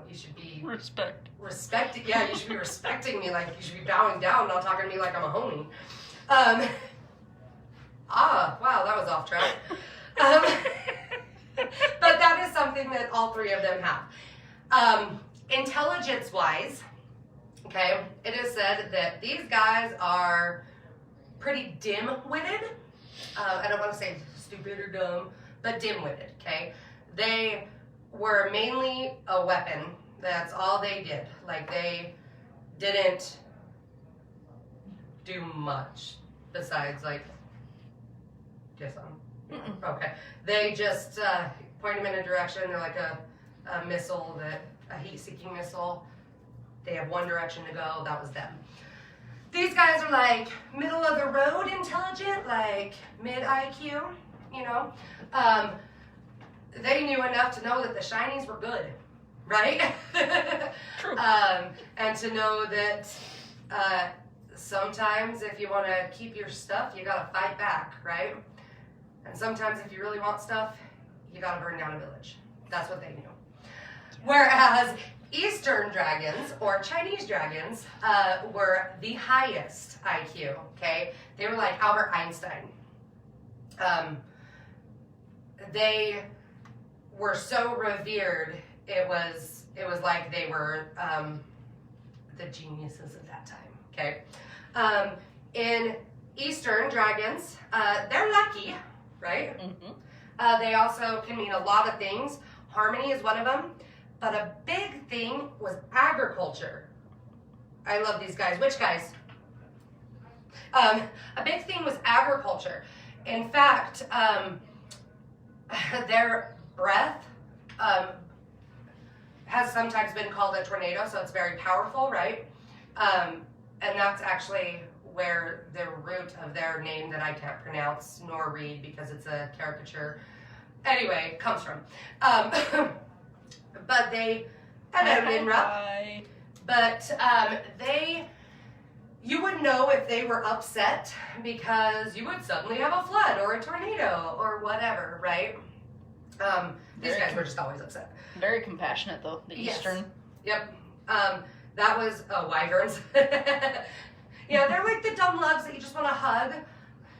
you should be respecting. Yeah, you should be respecting me. Like, you should be bowing down, not talking to me like I'm a homie. Wow, that was off track. But that is something that all three of them have. Intelligence-wise, okay, it is said that these guys are pretty dim-witted. I don't want to say stupid or dumb, but dim-witted, okay? They were mainly a weapon. That's all they did. Like, they didn't do much besides, like, guess okay. They just point them in a direction. They're like a missile, a heat-seeking missile. They have one direction to go. That was them. These guys are like middle of the road intelligent, like mid IQ, They knew enough to know that the shinies were good, right? True. And to know that sometimes if you want to keep your stuff, you got to fight back, right? And sometimes if you really want stuff, you got to burn down a village. That's what they knew. Whereas Eastern dragons, or Chinese dragons, were the highest IQ, okay? They were like Albert Einstein. They were so revered, it was like they were the geniuses of that time, okay? In Eastern dragons, they're lucky, right? Mm-hmm. They also can mean a lot of things. Harmony is one of them. But a big thing was agriculture. I love these guys. Which guys? A big thing was agriculture. In fact, their breath has sometimes been called a tornado, so it's very powerful, right? And that's actually where the root of their name that I can't pronounce nor read because it's a caricature, anyway, comes from. But they, hello Ninra, But you would know if they were upset because you would suddenly have a flood or a tornado or whatever, right? These guys were just always upset. Very compassionate, though, the Eastern. Yep. That was wyverns. Yeah, they're like the dumb lugs that you just want to hug.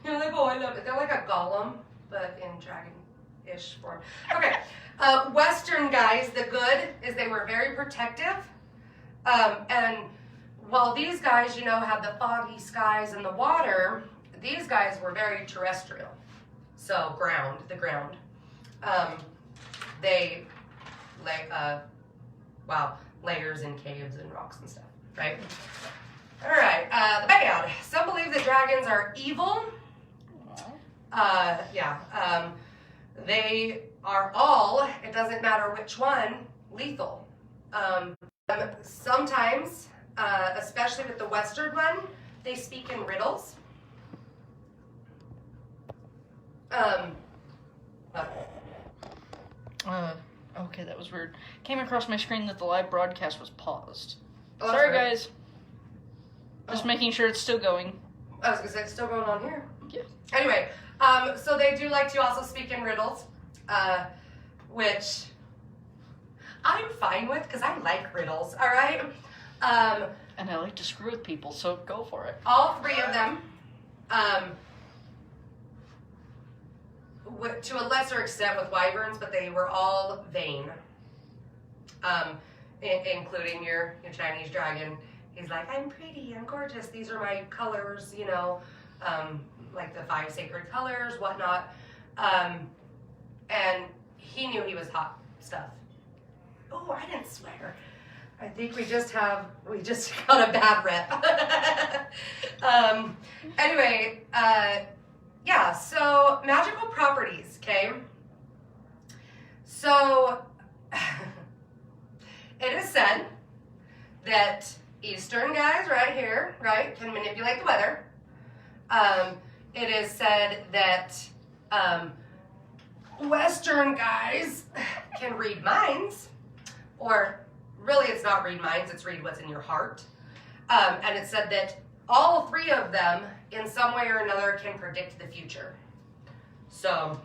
You're like, oh, I love it. They're like a golem, but in dragon-ish form. Okay. Western guys, the good is they were very protective. And while these guys, have the foggy skies and the water, these guys were very terrestrial. So the ground. They, layers and caves and rocks and stuff, right? All right, the bad. Some believe that dragons are evil. They are all, it doesn't matter which one, lethal. Sometimes, especially with the Western one, they speak in riddles. Okay, that was weird. Came across my screen that the live broadcast was paused. Oh, sorry, right. guys. Just making sure it's still going. I was going to say, it's still going on here. Yeah. Anyway, so they do like to also speak in riddles, which I'm fine with because I like riddles, all right? And I like to screw with people, so go for it. All three of them, to a lesser extent with wyverns, but they were all vain, including your Chinese dragon. He's like, I'm pretty, I'm gorgeous, these are my colors, like the 5 sacred colors, whatnot. And he knew he was hot stuff. Oh, I didn't swear. I think we just got a bad rep. Anyway, yeah, so magical properties, okay? So, it is said that Eastern guys right here, right, can manipulate the weather. It is said that Western guys can read minds, or really it's not read minds, it's read what's in your heart. And it said that all three of them, in some way or another, can predict the future. So,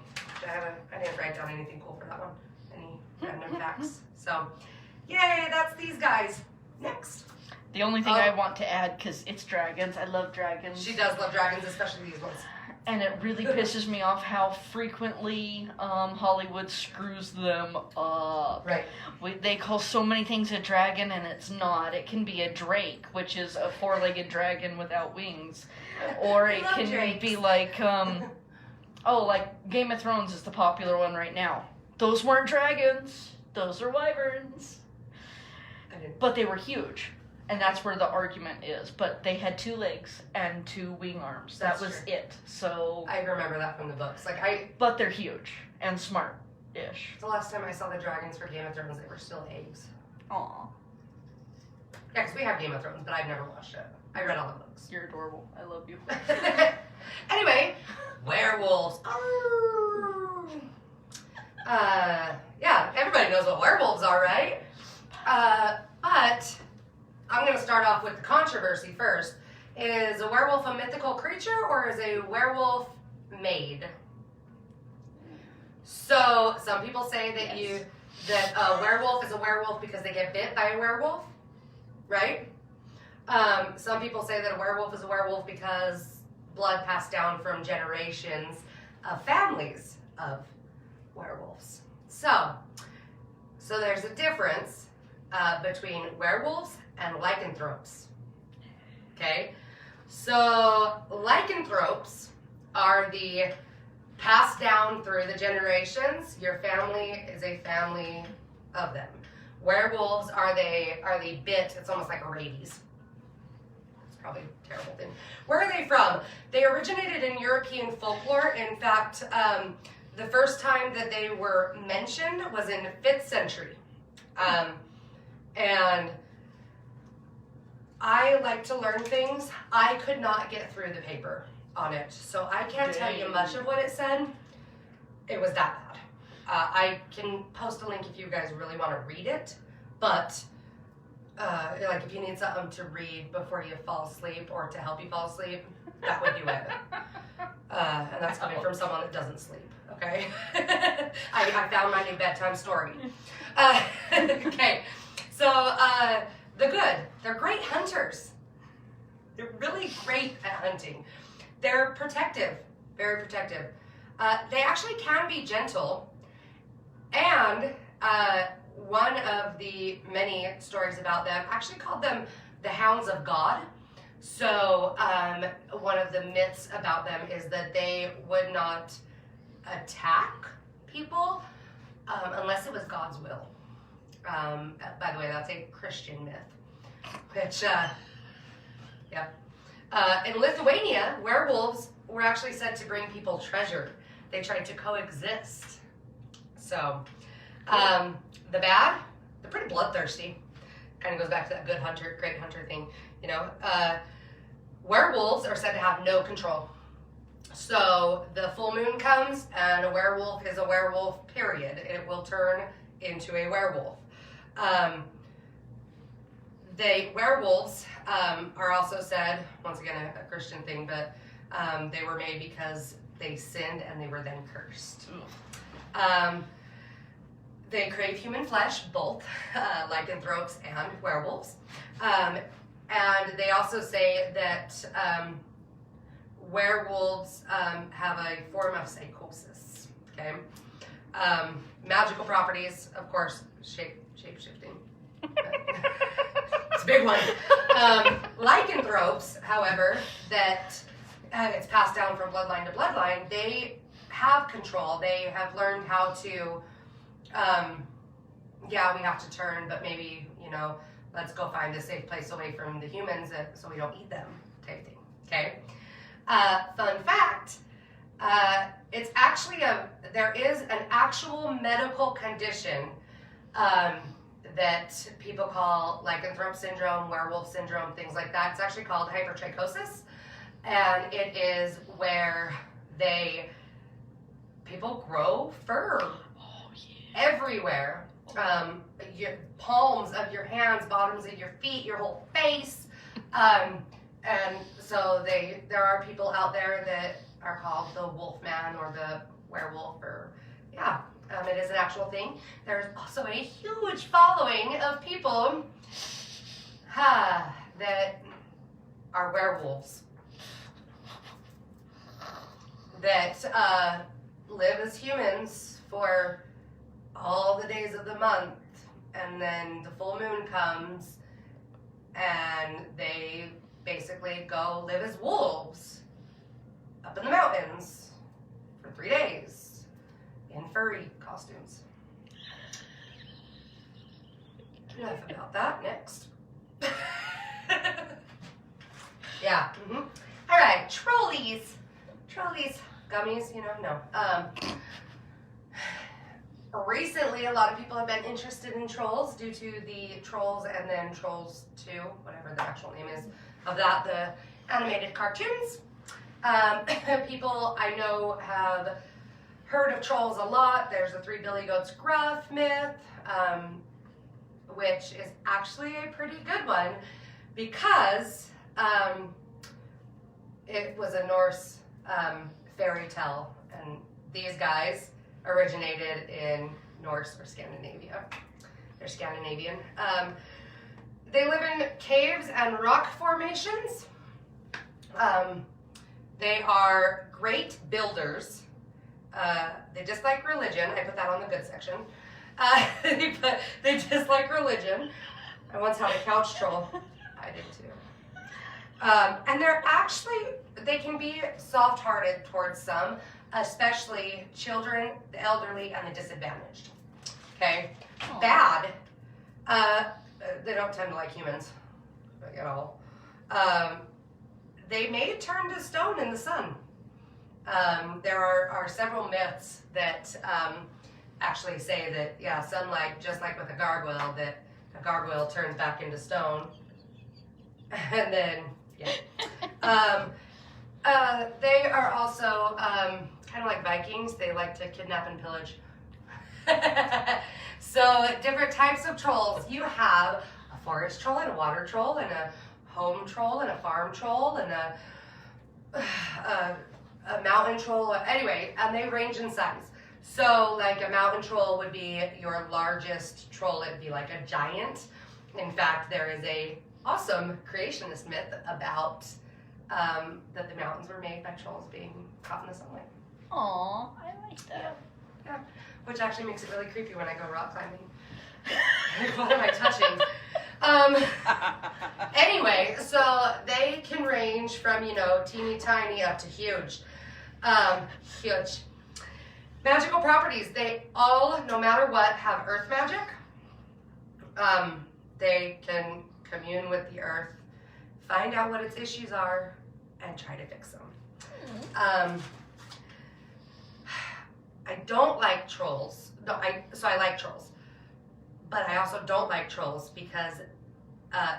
I didn't write down anything cool for that one. Any random facts. So, yay, that's these guys. Next. The only thing I want to add, because it's dragons, I love dragons. She does love dragons, especially these ones. And it really pisses me off how frequently Hollywood screws them up. Right. They call so many things a dragon, and it's not. It can be a drake, which is a 4-legged dragon without wings. Or it can be like, like Game of Thrones is the popular one right now. Those weren't dragons. Those are wyverns. But they were huge. And that's where the argument is. But they had 2 legs and 2 wing arms. That was it. So I remember that from the books. But they're huge and smart-ish. The last time I saw the dragons for Game of Thrones, they were still eggs. Aw. Yeah, because we have Game of Thrones, but I've never watched it. I read all the books. You're adorable. I love you. Anyway, werewolves. Yeah, everybody knows what werewolves are, right? But I'm going to start off with the controversy first. Is a werewolf a mythical creature, or is a werewolf made? So some people say that a werewolf is a werewolf because they get bit by a werewolf, right? Some people say that a werewolf is a werewolf because blood passed down from generations of families of werewolves. So there's a difference between werewolves and lycanthropes. Okay? So lycanthropes are the passed down through the generations. Your family is a family of them. Werewolves are the bit, it's almost like a rabies. It's probably a terrible thing. Where are they from? They originated in European folklore. In fact, the first time that they were mentioned was in the 5th century. And I like to learn things. I could not get through the paper on it, so I can't tell you much of what it said. It was that bad. I can post a link if you guys really want to read it, but like if you need something to read before you fall asleep or to help you fall asleep, that would do it. And that's coming from someone that doesn't sleep, okay? I found my new bedtime story. Okay, so the good, they're great hunters. They're really great at hunting. They're protective, very protective. They actually can be gentle, and one of the many stories about them actually called them the hounds of God. So one of the myths about them is that they would not attack people unless it was God's will. By the way, that's a Christian myth, which, yeah. In Lithuania, werewolves were actually said to bring people treasure. They tried to coexist. So, the bad, they're pretty bloodthirsty. Kind of goes back to that good hunter, great hunter thing, you know. Werewolves are said to have no control. So the full moon comes and a werewolf is a werewolf, period. It will turn into a werewolf. Werewolves are also said, once again a Christian thing, but they were made because they sinned and they were then cursed. They crave human flesh, both lycanthropes and werewolves. And they also say that werewolves have a form of psychosis, okay? Magical properties, of course, shape-shifting. It's a big one. Lycanthropes, however, that it's passed down from bloodline to bloodline, they have control. They have learned how to, yeah, we have to turn, but maybe, you know, let's go find a safe place away from the humans so we don't eat them, type thing, okay? Fun fact, it's actually there is an actual medical condition that people call lycanthrope syndrome, werewolf syndrome, things like that. It's actually called hypertrichosis, and it is where people grow fur everywhere. Your palms of your hands, bottoms of your feet, your whole face. And so there are people out there that are called the wolf man or the werewolf, or yeah, it is an actual thing. There's also a huge following of people that are werewolves that live as humans for all the days of the month, and then the full moon comes and they basically go live as wolves up in the mountains for 3 days in furry costumes. Enough about that. Next. Yeah. Mm-hmm. All right. Trolleys, gummies. You know, no. Recently, a lot of people have been interested in trolls due to the Trolls and then Trolls 2, whatever the actual name is of that, the animated cartoons. People I know have heard of trolls a lot. There's the Three Billy Goats Gruff myth, which is actually a pretty good one because it was a Norse fairy tale, and these guys originated in Norse or Scandinavia. They're Scandinavian. They live in caves and rock formations. They are great builders. They dislike religion. I put that on the good section. They dislike religion. I once had a couch troll. I did too. And they can be soft-hearted towards some, especially children, the elderly, and the disadvantaged. Okay? Aww. Bad. They don't tend to like humans at all. They may turn to stone in the sun. There are several myths that actually say that, yeah, sunlight, just like with a gargoyle, that a gargoyle turns back into stone. And then, yeah. They are also kind of like Vikings. They like to kidnap and pillage. So different types of trolls. You have a forest troll and a water troll and a home troll and a farm troll and a mountain troll. Anyway, and they range in size. So like a mountain troll would be your largest troll. It'd be like a giant. In fact, there is a awesome creationist myth about that the mountains were made by trolls being caught in the sunlight. Aw, I like that. Yeah, which actually makes it really creepy when I go rock climbing. What am I touching? Anyway, so they can range from, teeny tiny up to huge. Huge. Magical properties. They all, no matter what, have earth magic. They can commune with the earth, find out what its issues are, and try to fix them. I don't like trolls. No, I like trolls. But I also don't like trolls because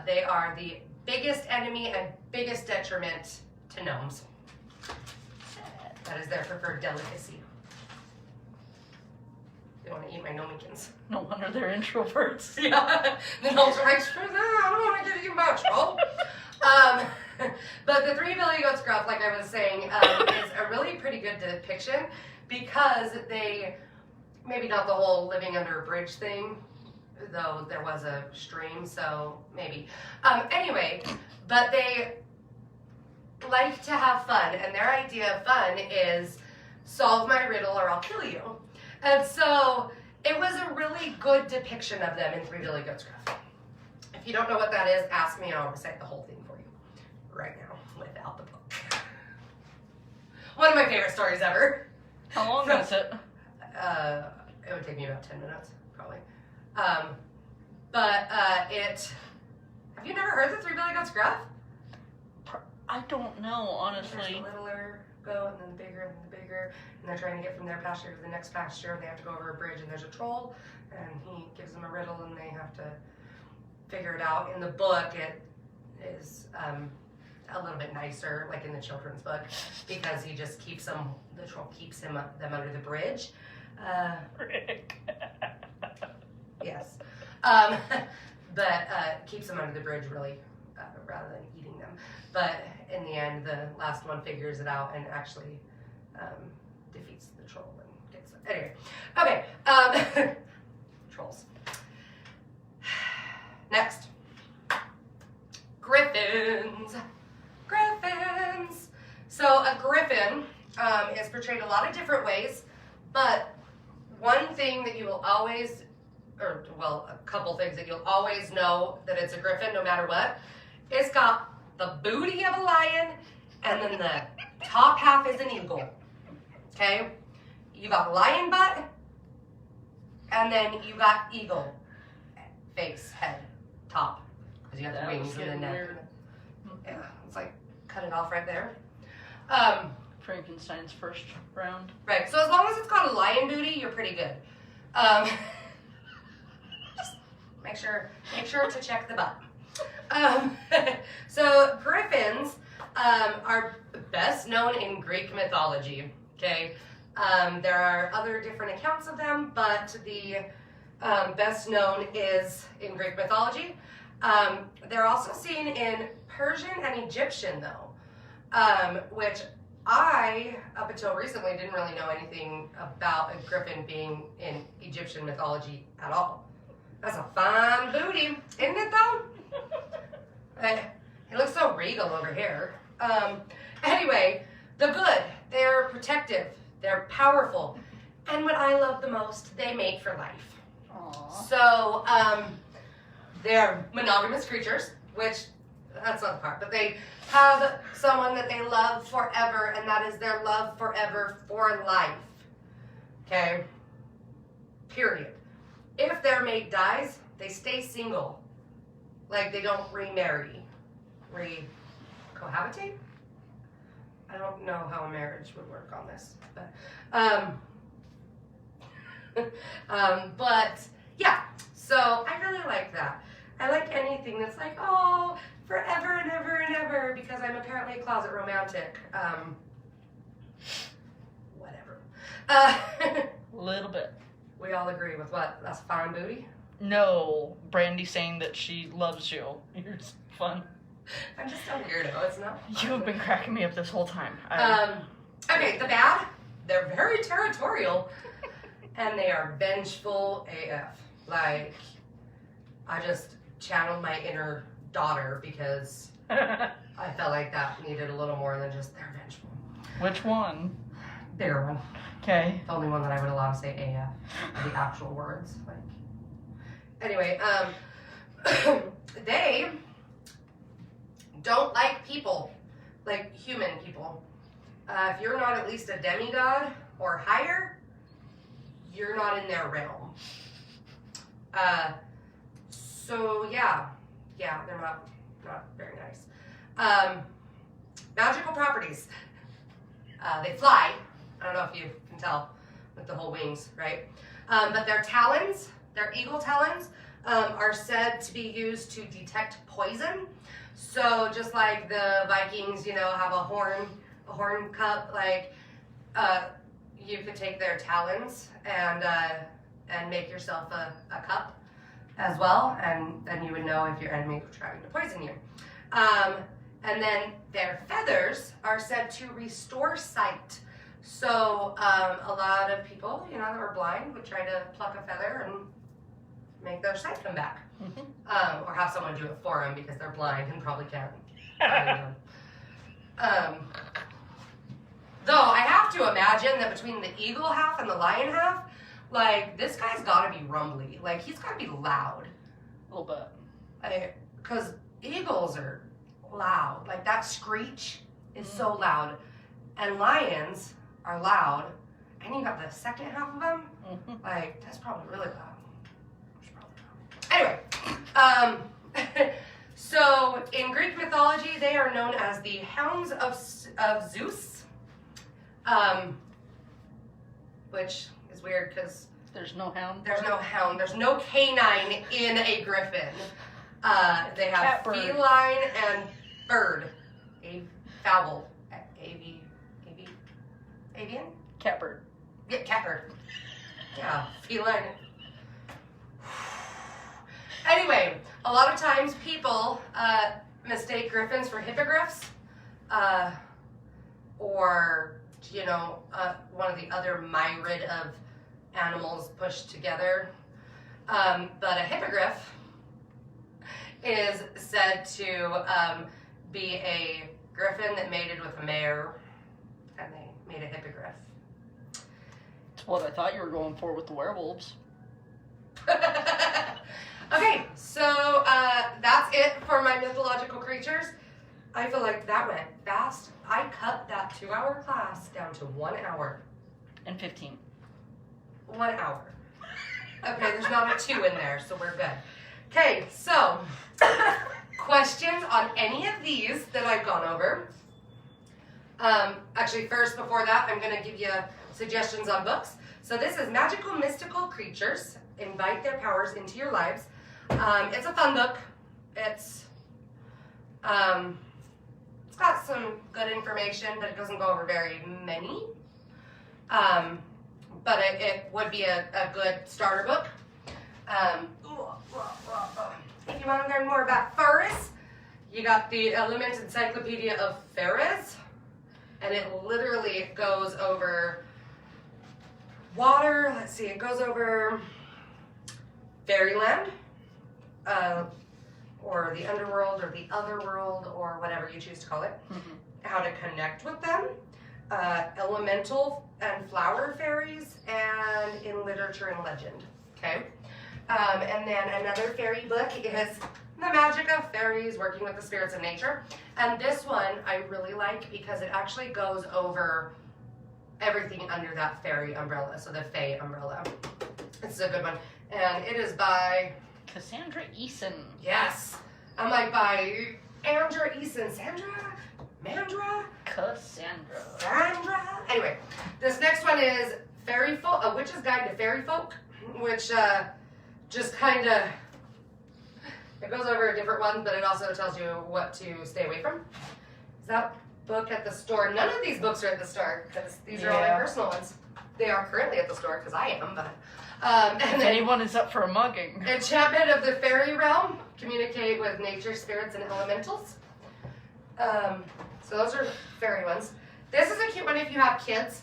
they are the biggest enemy and biggest detriment to gnomes. That is their preferred delicacy. They want to eat my gnomikins. No wonder they're introverts. Yeah. The gnomes are like, screw that, I don't want to get eaten by a troll. But the three-billy goat scruff, like I was saying, is a really pretty good depiction because they, maybe not the whole living under a bridge thing, though there was a stream, so maybe. Anyway, but they like to have fun, and their idea of fun is solve my riddle or I'll kill you. And so it was a really good depiction of them in Three-Billy Goat Scruff. If you don't know what that is, ask me and I'll recite the whole thing for you right now without the book. One of my favorite stories ever. How long is it? It would take me about 10 minutes, probably. Have you never heard the Three-Billy Goat Scruff? I don't know, honestly. There's the littler goat, and then the bigger, and then the bigger, and they're trying to get from their pasture to the next pasture, and they have to go over a bridge, and there's a troll, and he gives them a riddle, and they have to figure it out. In the book, it is a little bit nicer, like in the children's book, because he just keeps them, the troll keeps them under the bridge. Yes. But keeps them under the bridge, really, rather than eating them. But in the end, the last one figures it out and actually defeats the troll and gets it. Anyway, okay, trolls. Next. Griffins. Griffins. So a griffin is portrayed a lot of different ways, but one thing that you will always, or well, a couple things that you'll always know that it's a griffin no matter what, it's got the booty of a lion, and then the top half is an eagle. Okay? You got lion butt, and then you got eagle face, head, top. Because you got the wings and the neck. Weird. Yeah, it's like, cut it off right there. Frankenstein's first round. Right, so as long as it's got a lion booty, you're pretty good. Just make sure to check the butt. So griffins are best known in Greek mythology, okay? There are other different accounts of them, but the best known is in Greek mythology. They're also seen in Persian and Egyptian, though, which I, up until recently, didn't really know anything about a griffin being in Egyptian mythology at all. That's a fine booty, isn't it, though? It looks so regal over here. Anyway, the good. They're protective. They're powerful. And what I love the most, they mate for life. Aww. So, they're monogamous creatures, which, that's not the part, but they have someone that they love forever, and that is their love forever for life. Okay? Period. If their mate dies, they stay single. Like, they don't remarry. Cohabitate? I don't know how a marriage would work on this, but yeah, so I really like that. I like anything that's like, oh, forever and ever and ever, because I'm apparently a closet romantic. Whatever. A little bit. We all agree with what? That's fine booty? No, Brandy saying that she loves you. You're fun. I'm just a weirdo. It's not fun. You have been cracking me up this whole time. Okay, the bad. They're very territorial, and they are vengeful AF. Like, I just channeled my inner daughter because I felt like that needed a little more than just they're vengeful. Which one? Bigger one. Okay. The only one that I would allow to say AF. The actual words. Like. Anyway, they don't like people, like human people. If you're not at least a demigod or higher, you're not in their realm. So yeah, they're not very nice. Magical properties. They fly. I don't know if you can tell with the whole wings, right? But their talons, their eagle talons, are said to be used to detect poison. So just like the Vikings, have a horn cup, like you could take their talons and make yourself a cup as well, and then you would know if your enemy was trying to poison you. And then their feathers are said to restore sight. So a lot of people, that are blind would try to pluck a feather and make their sight come back. Mm-hmm. Or have someone do it for them because they're blind and probably can't. Though I have to imagine that between the eagle half and the lion half, like, this guy's gotta be rumbly. Like, he's gotta be loud. A little bit. Because eagles are loud. Like, that screech is so loud. And lions are loud. And you got the second half of them. Mm-hmm. Like, that's probably really loud. Anyway, so in Greek mythology, they are known as the hounds of Zeus, which is weird because there's no hound. There's no hound. There's no canine in a griffin. They have feline and bird, fowl, avian, Catbird. Yeah, catbird. Yeah, feline. Anyway, a lot of times people mistake griffins for hippogriffs, or one of the other myriad of animals pushed together. But a hippogriff is said to be a griffin that mated with a mare, and they made a hippogriff. That's what I thought you were going for with the werewolves. Okay, so that's it for my mythological creatures. I feel like that went fast. I cut that 2-hour class down to 1 hour. And 15. 1 hour. Okay, there's not a 2 in there, so we're good. Okay, so questions on any of these that I've gone over. Actually, first, before that, I'm going to give you suggestions on books. So this is Magical Mystical Creatures. Invite their powers into your lives. It's a fun book. It's got some good information, but it doesn't go over very many. But it would be a good starter book. If you want to learn more about fairies, you got the Element Encyclopedia of Fairies, and it literally goes over water. Let's see, it goes over fairyland, or the underworld, or the otherworld, or whatever you choose to call it. Mm-hmm. How to connect with them, elemental and flower fairies, and in literature and legend. Okay, and then another fairy book is The Magic of Fairies, Working with the Spirits of Nature. And this one I really like because it actually goes over everything under that fairy umbrella, so the Fae umbrella. It's a good one. And it is by Cassandra Eason. Yes. I'm like, by Andra Eason. Sandra? Mandra? Cassandra. Sandra? Anyway, this next one is Fairy Folk, A Witch's Guide to Fairy Folk, which just kind of, it goes over different ones, but it also tells you what to stay away from. Is that book at the store? None of these books are at the store, because these are all my personal ones. They are currently at the store because I am, but if anyone is up for a mugging. Enchantment of the Fairy Realm. Communicate with nature, spirits, and elementals. So those are fairy ones. This is a cute one if you have kids,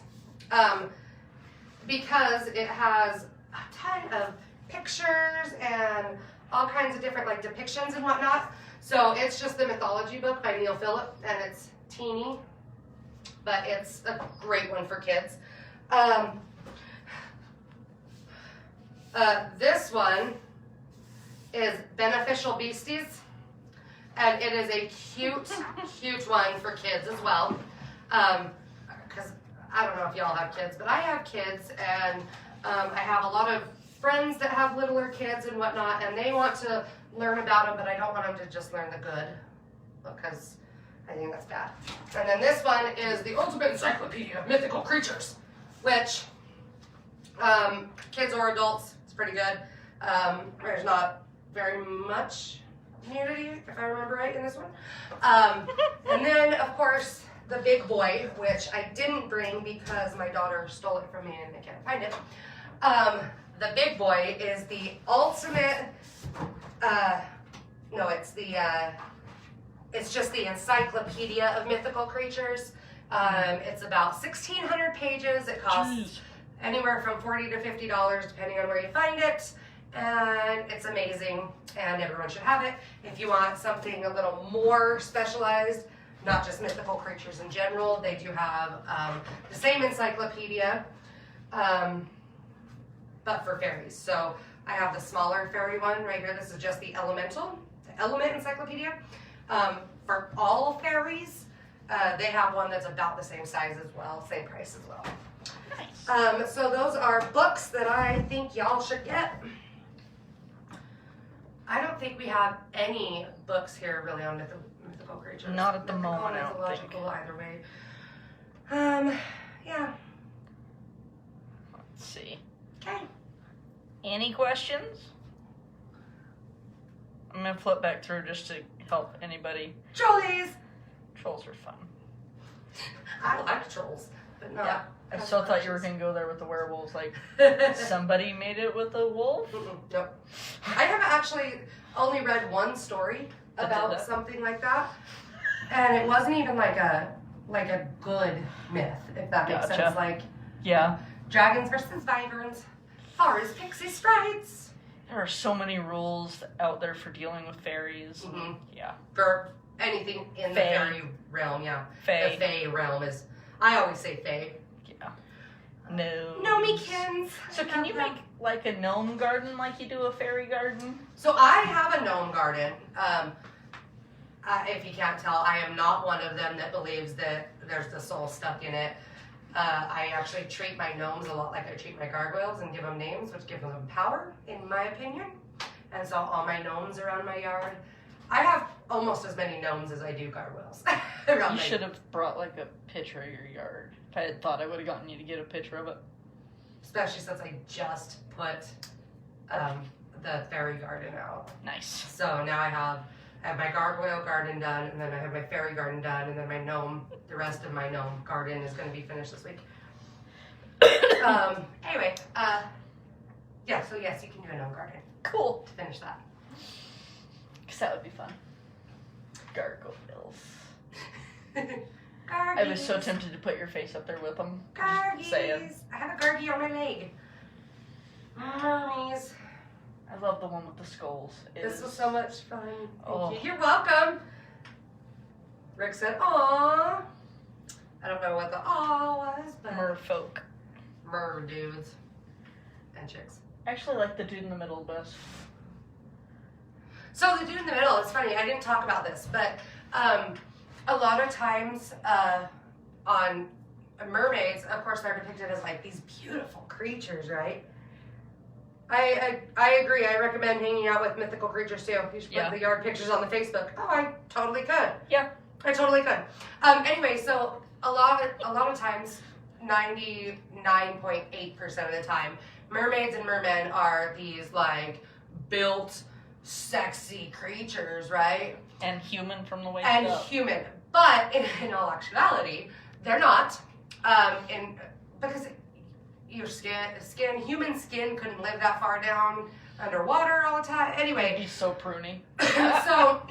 because it has a ton of pictures and all kinds of different like depictions and whatnot. So it's just the mythology book by Neil Phillip, and it's teeny, but it's a great one for kids. This one is Beneficial Beasties, and it is a cute, cute one for kids as well. Because I don't know if y'all have kids, but I have kids, and I have a lot of friends that have littler kids and whatnot, and they want to learn about them, but I don't want them to just learn the good, because I think that's bad. And then this one is the Ultimate Encyclopedia of Mythical Creatures, which kids or adults, it's pretty good. There's not very much nudity, if I remember right, in this one. And then, of course, the big boy, which I didn't bring because my daughter stole it from me and I can't find it. The big boy is the ultimate, it's just the Encyclopedia of Mythical Creatures. It's about 1,600 pages. It costs anywhere from $40 to $50, depending on where you find it. And it's amazing, and everyone should have it. If you want something a little more specialized, not just mythical creatures in general, they do have the same encyclopedia, but for fairies. So I have the smaller fairy one right here. This is just the element encyclopedia. For all fairies, they have one that's about the same size as well, same price as well. Nice. So those are books that I think y'all should get. I don't think we have any books here really on mythical creatures. Not at the moment, I don't think. Mythological either way. Yeah. Let's see. Okay. Any questions? I'm gonna flip back through just to help anybody. Trollies! Trolls are fun. I like trolls, but not. Yeah. I still thought you were going to go there with the werewolves. Like, somebody made it with a wolf? Nope. I have actually only read one story about something like that. And it wasn't even like a good myth, if that makes sense. Like, yeah. Dragons versus wyverns, forest pixie sprites. There are so many rules out there for dealing with fairies. Mm-hmm. Yeah. For anything in the fairy realm, yeah. Fae. The fae realm is, I always say fae. No. Gnomekins. So can you make like a gnome garden like you do a fairy garden? So I have a gnome garden. If you can't tell, I am not one of them that believes that there's the soul stuck in it. I actually treat my gnomes a lot like I treat my gargoyles and give them names, which gives them power, in my opinion. And so all my gnomes around my yard, I have almost as many gnomes as I do gargoyles. You should have brought like a picture of your yard. If I had thought, I would have gotten you to get a picture of it. Especially since I just put the fairy garden out. Nice. So now I have my gargoyle garden done, and then I have my fairy garden done, and then my gnome, the rest of my gnome garden is going to be finished this week. Anyway, yeah, so yes, you can do a gnome garden. Cool. To finish that. Because that would be fun. Gargoyles. Gargies. I was so tempted to put your face up there with them. Gargies. I have a gargie on my leg. Mermies. I love the one with the skulls. This was so much fun. Oh. Thank you. You're welcome. Rick said, "Aw." I don't know what the "aw" was, but merfolk. Mer dudes and chicks. I actually like the dude in the middle best. So the dude in the middle, it's funny, I didn't talk about this, but a lot of times on mermaids, of course, they're depicted as like these beautiful creatures, right? I agree. I recommend hanging out with mythical creatures too. You should put the yard pictures on the Facebook. Oh, I totally could. Yeah, I totally could. Anyway, so a lot of times, 99.8% of the time, mermaids and mermen are these like built, sexy creatures, right? And human from the waist and up. Human, but in all actuality, they're not. Because your human skin couldn't live that far down underwater all the time. Anyway. He's so pruny. So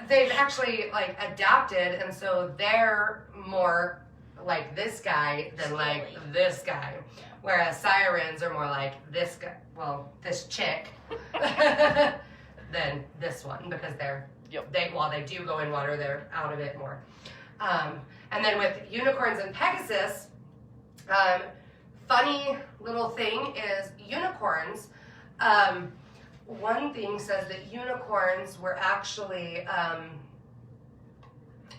they've actually like adapted, and so they're more like this guy than like this guy. Whereas sirens are more like this guy, well, this chick, than this one, because while they do go in water, they're out of it more. And then with unicorns and Pegasus, funny little thing is unicorns. One thing says that unicorns were actually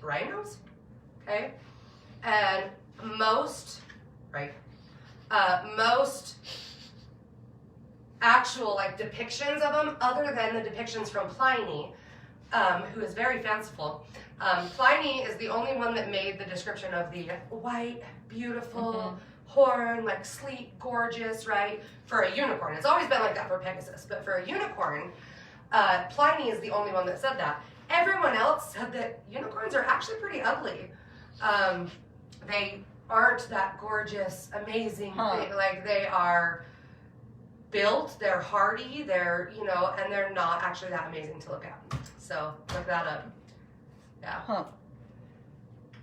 rhinos, okay? And most actual like depictions of them, other than the depictions from Pliny, who is very fanciful. Pliny is the only one that made the description of the white, beautiful horn, like sleek, gorgeous, right? For a unicorn. It's always been like that for Pegasus, but for a unicorn, Pliny is the only one that said that. Everyone else said that unicorns are actually pretty ugly. They aren't that gorgeous, amazing. Like they are built, they're hardy, they're, and they're not actually that amazing to look at. So look that up. Yeah.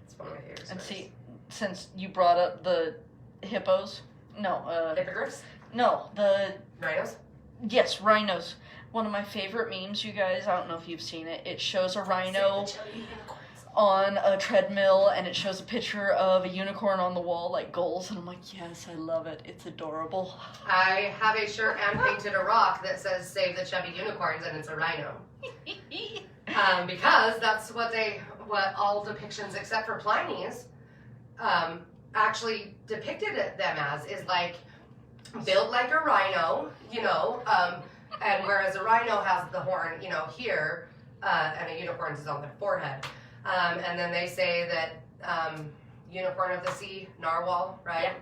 It's one of my favorite And stories. see, since you brought up the hippos, Hippogriffs? No, the Rhinos? yes, rhinos. One of my favorite memes, you guys. I don't know if you've seen it. It shows a rhino on a treadmill, and it shows a picture of a unicorn on the wall, like goals, and I'm like, yes, I love it. It's adorable. I have a shirt and painted a rock that says "Save the chubby unicorns," and it's a rhino. Because that's what all depictions except for Pliny's actually depicted them as, is like built like a rhino, and whereas a rhino has the horn, here, and a unicorn's is on their forehead. And then they say that unicorn of the sea, narwhal, right?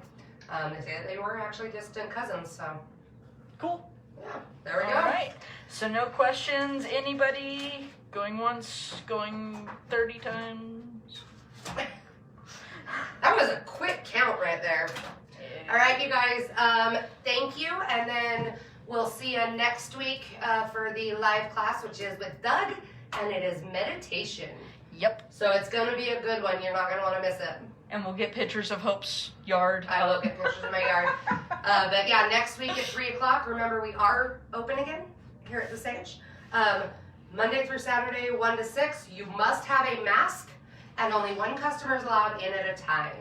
Yeah. They say that they were actually distant cousins, so. Cool. Yeah, there we go. All right. So no questions. Anybody? Going once, going 30 times. That was a quick count right there. Yeah. All right, you guys, thank you. And then we'll see you next week for the live class, which is with Doug, and it is meditation. Yep. So it's going to be a good one. You're not going to want to miss it. And we'll get pictures of Hope's yard. I will get pictures of my yard. But yeah, next week at 3 o'clock, remember we are open again here at the Sage. Monday through Saturday, 1 to 6. You must have a mask, and only one customer is allowed in at a time.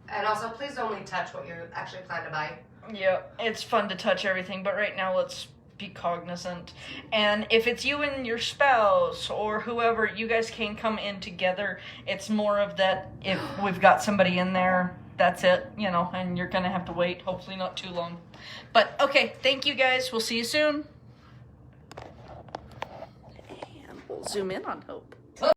And also, please only touch what you actually plan to buy. Yeah, it's fun to touch everything, but right now let's be cognizant. And if it's you and your spouse or whoever, you guys can come in together. It's more of that, if we've got somebody in there, that's it, and you're gonna have to wait, hopefully not too long. But okay, thank you guys, we'll see you soon. And we'll zoom in on Hope.